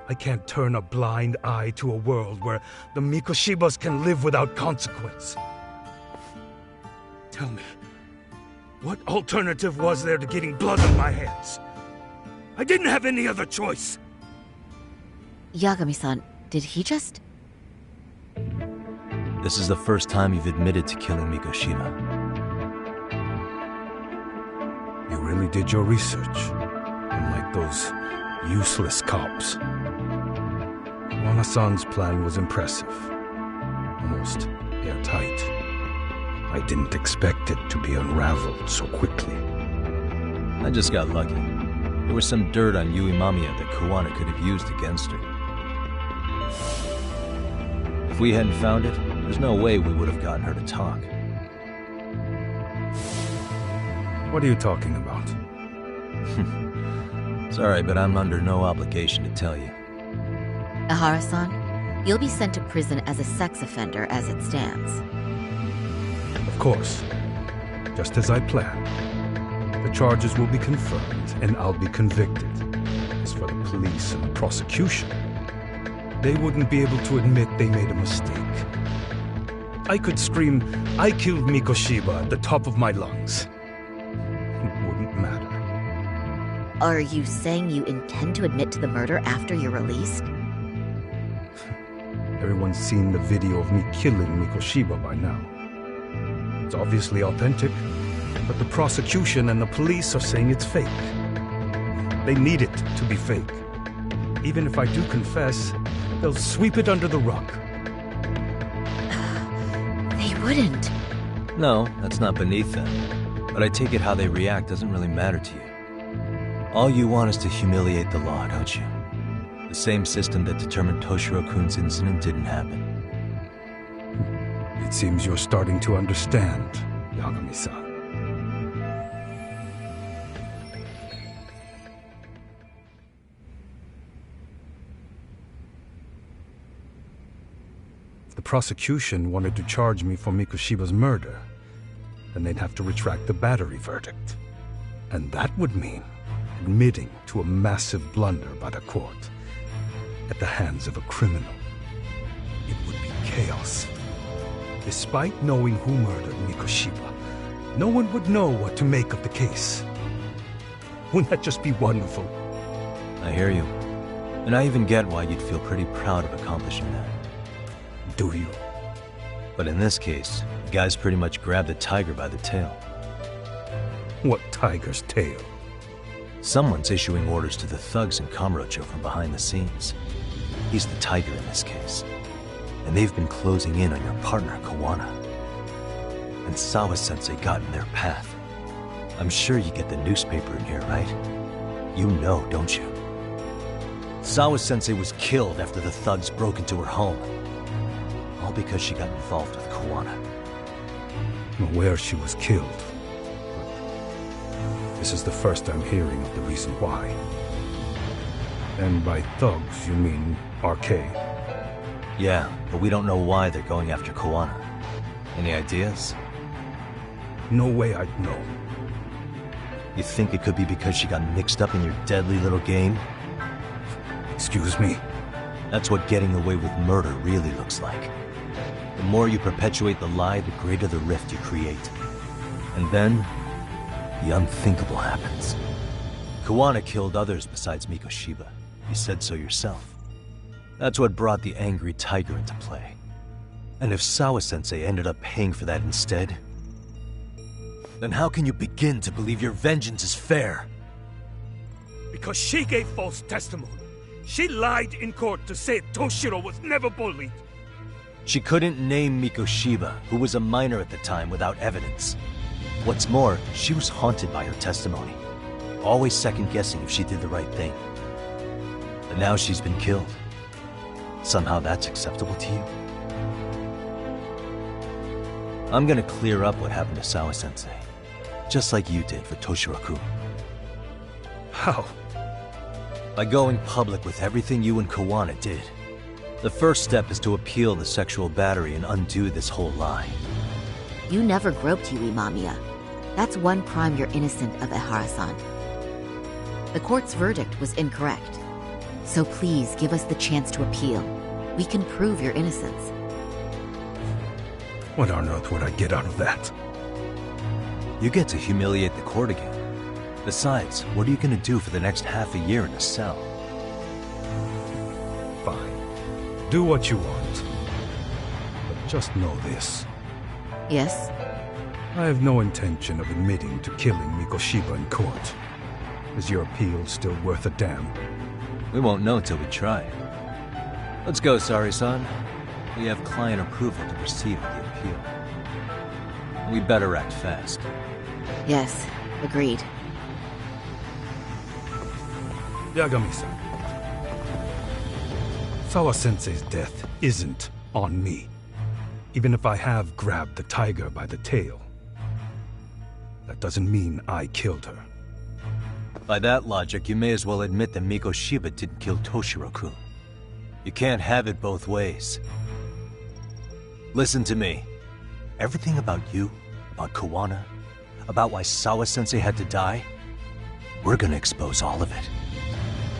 I can't turn a blind eye to a world where the Mikoshibas can live without consequence. Tell me, what alternative was there to getting blood on my hands? I didn't have any other choice. Yagami-san, did he just... This is the first time you've admitted to killing Mikoshiba. You really did your research, unlike those useless cops. Kuwana-san's plan was impressive, almost airtight. I didn't expect it to be unraveled so quickly. I just got lucky. There was some dirt on Yui Mamiya that Kuwana could have used against her. If we hadn't found it, there's no way we would have gotten her to talk. What are you talking about? Sorry, but I'm under no obligation to tell you. Ehara-san, you'll be sent to prison as a sex offender as it stands. Of course. Just as I planned. The charges will be confirmed, and I'll be convicted. As for the police and the prosecution, they wouldn't be able to admit they made a mistake. I could scream, "I killed Mikoshiba" at the top of my lungs. It wouldn't matter. Are you saying you intend to admit to the murder after you're released? Everyone's seen the video of me killing Mikoshiba by now. It's obviously authentic, but the prosecution and the police are saying it's fake. They need it to be fake. Even if I do confess, they'll sweep it under the rug. They wouldn't. No, that's not beneath them. But I take it how they react doesn't really matter to you. All you want is to humiliate the law, don't you? The same system that determined Toshiro-kun's incident didn't happen. It seems you're starting to understand, Yagami-san. If the prosecution wanted to charge me for Mikoshiba's murder, then they'd have to retract the battery verdict. And that would mean admitting to a massive blunder by the court at the hands of a criminal. It would be chaos. Despite knowing who murdered Mikoshiba, no one would know what to make of the case. Wouldn't that just be wonderful? I hear you. And I even get why you'd feel pretty proud of accomplishing that. Do you? But in this case, the guys pretty much grabbed the tiger by the tail. What tiger's tail? Someone's issuing orders to the thugs in Kamurocho from behind the scenes. He's the tiger in this case. And they've been closing in on your partner, Kawana. And Sawa-sensei got in their path. I'm sure you get the newspaper in here, right? You know, don't you? Sawa-sensei was killed after the thugs broke into her home. All because she got involved with Kawana. I'm aware she was killed. This is the first I'm hearing of the reason why. And by thugs, you mean RK? Yeah, but we don't know why they're going after Kawana. Any ideas? No way I'd know. You think it could be because she got mixed up in your deadly little game? Excuse me? That's what getting away with murder really looks like. The more you perpetuate the lie, the greater the rift you create. And then, the unthinkable happens. Kawana killed others besides Mikoshiba. You said so yourself. That's what brought the angry tiger into play. And if Sawa-sensei ended up paying for that instead, then how can you begin to believe your vengeance is fair? Because she gave false testimony. She lied in court to say Toshiro was never bullied. She couldn't name Mikoshiba, who was a minor at the time, without evidence. What's more, she was haunted by her testimony, always second-guessing if she did the right thing. But now she's been killed. Somehow that's acceptable to you? I'm gonna clear up what happened to Sawa-sensei, just like you did for Toshiro-kun. How? By going public with everything you and Kawana did. The first step is to appeal the sexual battery and undo this whole lie. You never groped Yui Mamiya. That's one crime you're innocent of, Ehara-san. The court's verdict was incorrect. So please give us the chance to appeal. We can prove your innocence. What on earth would I get out of that? You get to humiliate the court again. Besides, what are you gonna do for the next half a year in a cell? Fine. Do what you want. But just know this. Yes? I have no intention of admitting to killing Mikoshiba in court. Is your appeal still worth a damn? We won't know till we try. Let's go, Sari-san. We have client approval to proceed with the appeal. We better act fast. Yes, agreed. Yagami-san. Sawa-sensei's death isn't on me. Even if I have grabbed the tiger by the tail. That doesn't mean I killed her. By that logic, you may as well admit that Mikoshiba didn't kill Toshiro-kun. You can't have it both ways. Listen to me. Everything about you, about Kawana, about why Sawa-sensei had to die, we're gonna expose all of it.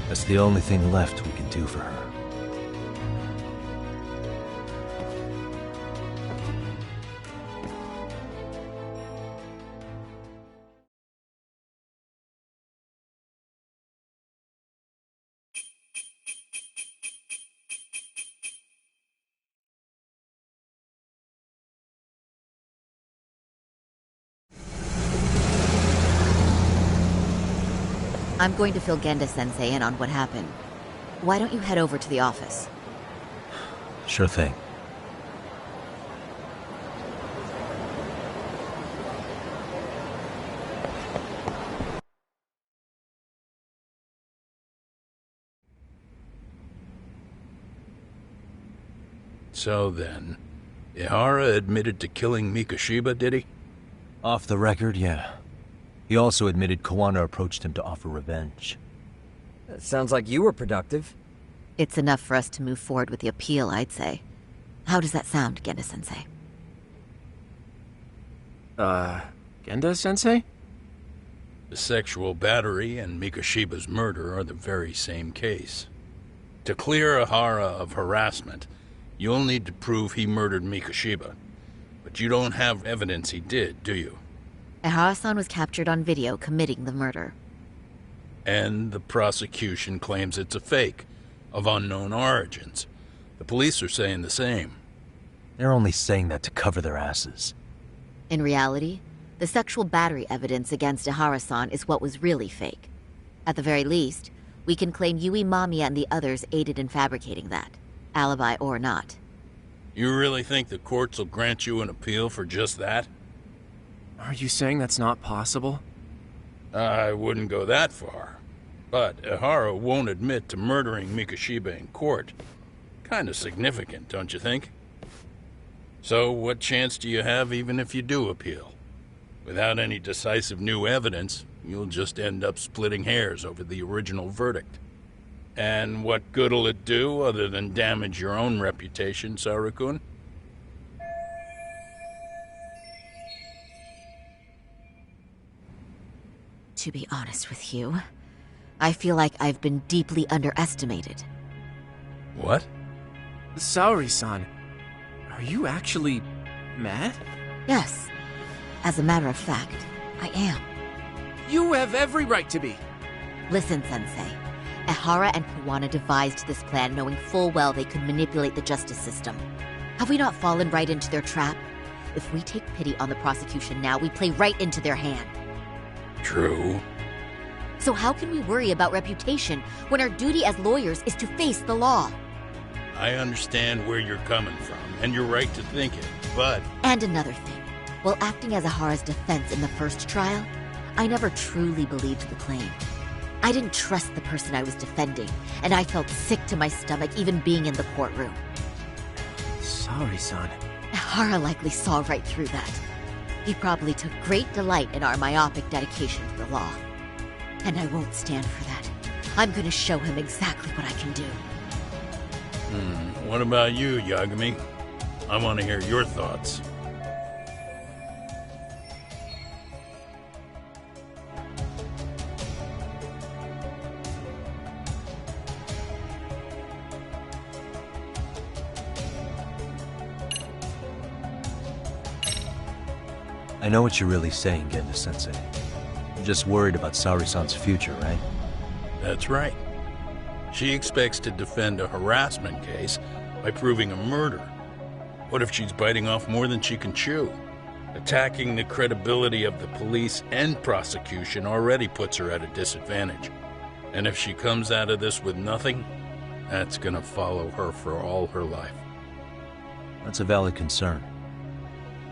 That's the only thing left we can do for her. I'm going to fill Genda-sensei in on what happened. Why don't you head over to the office? Sure thing. So then, Ehara admitted to killing Mikoshiba, did he? Off the record, yeah. He also admitted Kawana approached him to offer revenge. That sounds like you were productive. It's enough for us to move forward with the appeal, I'd say. How does that sound, Genda-sensei? Genda-sensei? The sexual battery and Mikoshiba's murder are the very same case. To clear Ehara of harassment, you'll need to prove he murdered Mikoshiba. But you don't have evidence he did, do you? Ehara-san was captured on video committing the murder. And the prosecution claims it's a fake, of unknown origins. The police are saying the same. They're only saying that to cover their asses. In reality, The sexual battery evidence against Ihara-san is what was really fake. At the very least, we can claim Yui Mamiya and the others aided in fabricating that, alibi or not. You really think the courts will grant you an appeal for just that? Are you saying that's not possible? I wouldn't go that far. But Ihara won't admit to murdering Mikoshiba in court. Kinda significant, don't you think? So what chance do you have even if you do appeal? Without any decisive new evidence, you'll just end up splitting hairs over the original verdict. And what good'll it do other than damage your own reputation, Saru-kun? To be honest with you, I feel like I've been deeply underestimated. What? Saori-san, are you actually mad? Yes. As a matter of fact, I am. You have every right to be. Listen, Sensei. Ihara and Kuwana devised this plan knowing full well they could manipulate the justice system. Have we not fallen right into their trap? If we take pity on the prosecution now, we play right into their hand. True. So how can we worry about reputation when our duty as lawyers is to face the law? I understand where you're coming from, and you're right to think it, but... And another thing. While acting as Ihara's defense in the first trial, I never truly believed the claim. I didn't trust the person I was defending, and I felt sick to my stomach even being in the courtroom. Saori-san. Ihara likely saw right through that. He probably took great delight in our myopic dedication to the law. And I won't stand for that. I'm gonna show him exactly what I can do. What about you, Yagami? I want to hear your thoughts. I know what you're really saying, Genda-sensei. You're just worried about Saori-san's future, right? That's right. She expects to defend a harassment case by proving a murder. What if she's biting off more than she can chew? Attacking the credibility of the police and prosecution already puts her at a disadvantage. And if she comes out of this with nothing, that's gonna follow her for all her life. That's a valid concern.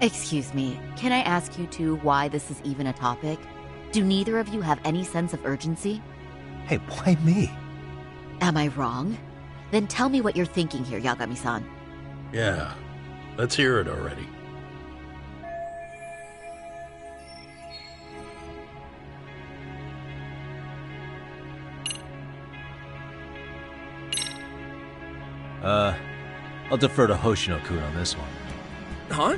Excuse me, can I ask you two why this is even a topic? Do neither of you have any sense of urgency? Hey, why me? Am I wrong? Then tell me what you're thinking here, Yagami-san. Yeah, let's hear it already. I'll defer to Hoshino-kun on this one. Huh?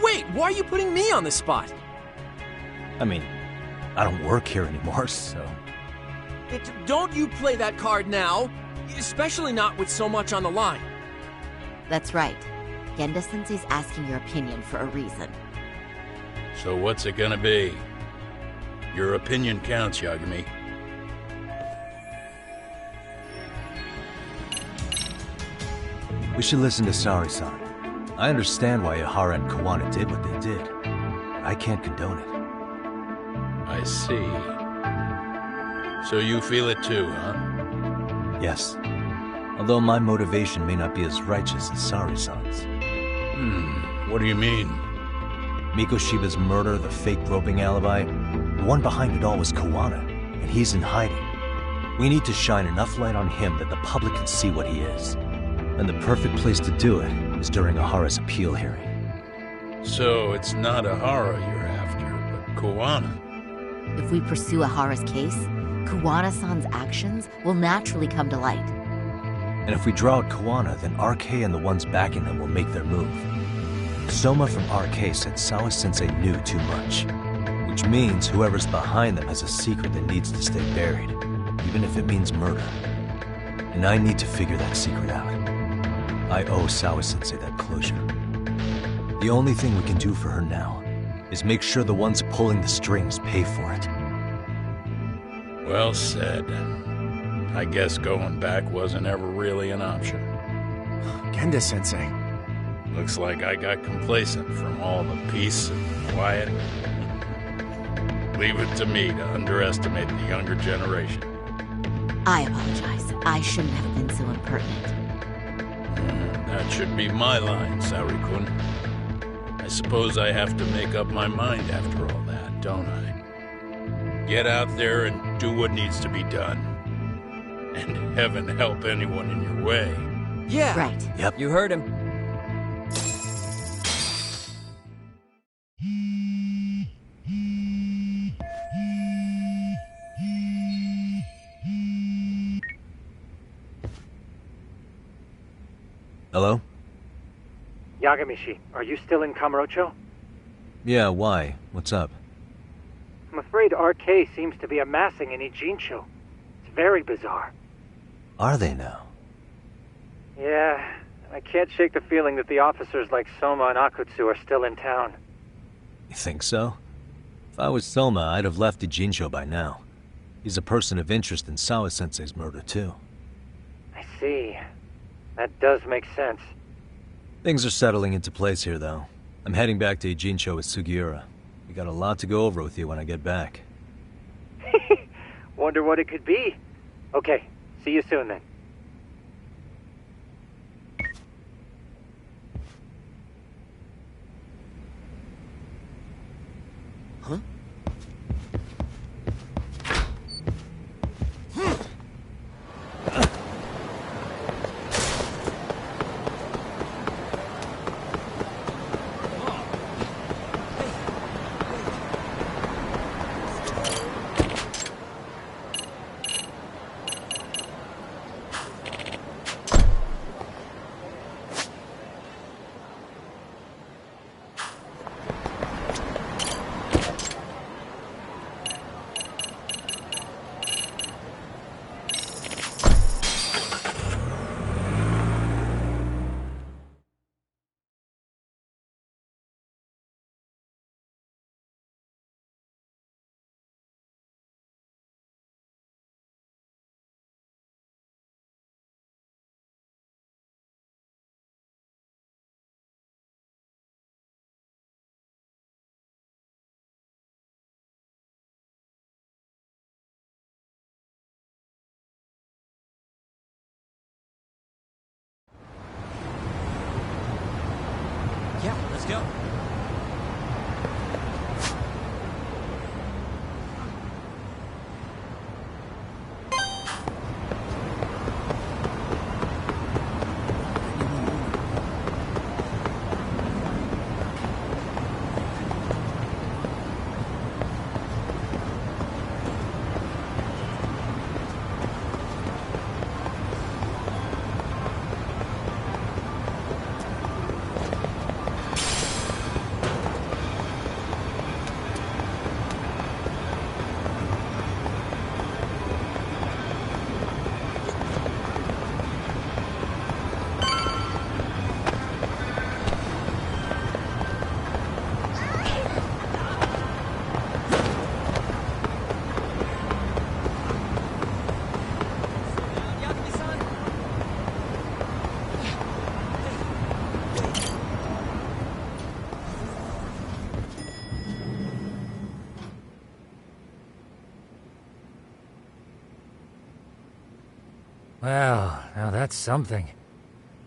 Wait, why are you putting me on the spot? I mean, I don't work here anymore, so... Don't you play that card now, especially not with so much on the line. That's right. Genda-sensei's asking your opinion for a reason. So what's it gonna be? Your opinion counts, Yagami. We should listen to Saori-san. I understand why Ihara and Kuwana did what they did. I can't condone it. I see. So you feel it too, huh? Yes. Although my motivation may not be as righteous as Saori-san's. What do you mean? Mikoshiba's murder, the fake groping alibi, the one behind it all was Kuwana, and he's in hiding. We need to shine enough light on him that the public can see what he is. And the perfect place to do it is during Ihara's appeal hearing. So it's not Ihara you're after, but Kuwana. If we pursue Ihara's case, Kuwana-san's actions will naturally come to light. And if we draw out Kuwana, then RK and the ones backing them will make their move. Soma from RK said Sawa-sensei knew too much, which means whoever's behind them has a secret that needs to stay buried, even if it means murder. And I need to figure that secret out. I owe Sawa-sensei that closure. The only thing we can do for her now is make sure the ones pulling the strings pay for it. Well said. I guess going back wasn't ever really an option. Genda-sensei. Looks like I got complacent from all the peace and quiet. Leave it to me to underestimate the younger generation. I apologize. I shouldn't have been so impertinent. That should be my line, Saori-kun. I suppose I have to make up my mind after all that, don't I? Get out there and do what needs to be done. And heaven help anyone in your way. Yeah. Right. Yep. You heard him. Hello? Yagamishi, are you still in Kamurocho? Yeah, why? What's up? I'm afraid RK seems to be amassing in Ijincho. It's very bizarre. Are they now? Yeah, I can't shake the feeling that the officers like Soma and Akutsu are still in town. You think so? If I was Soma, I'd have left Ijincho by now. He's a person of interest in Sawa-sensei's murder, too. I see. That does make sense. Things are settling into place here, though. I'm heading back to Ijincho with Sugiura. We got a lot to go over with you when I get back. Wonder what it could be. Okay, see you soon then. Huh? Yeah, let's go. Well, now that's something.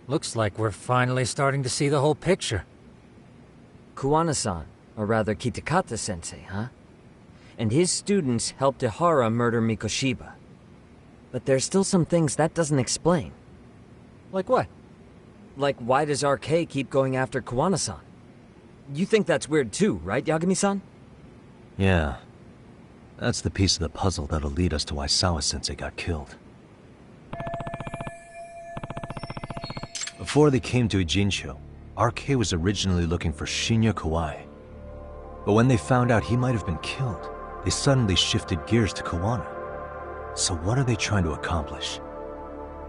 Looks like we're finally starting to see the whole picture. Kuwana-san, or rather Kitakata-sensei, huh? And his students helped Ihara murder Mikoshiba. But there's still some things that doesn't explain. Like what? Like, why does RK keep going after Kuwana-san? You think that's weird too, right, Yagami-san? Yeah. That's the piece of the puzzle that'll lead us to why Sawa-sensei got killed. Before they came to Ijincho, RK was originally looking for Shinya Kawai. But when they found out he might have been killed, they suddenly shifted gears to Kuwana. So what are they trying to accomplish?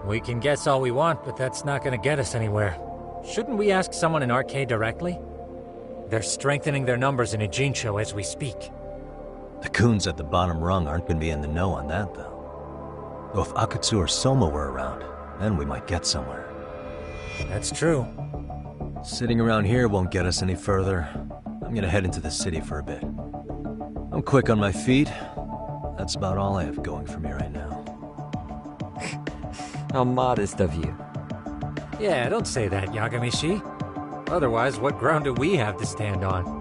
We can guess all we want, but that's not gonna get us anywhere. Shouldn't we ask someone in RK directly? They're strengthening their numbers in Ijincho as we speak. The goons at the bottom rung aren't gonna be in the know on that, though. Though if Akutsu or Soma were around, then we might get somewhere. That's true. Sitting around here won't get us any further. I'm gonna head into the city for a bit. I'm quick on my feet. That's about all I have going for me right now. How modest of you. Yeah, don't say that, Yagami-shi. Otherwise, what ground do we have to stand on?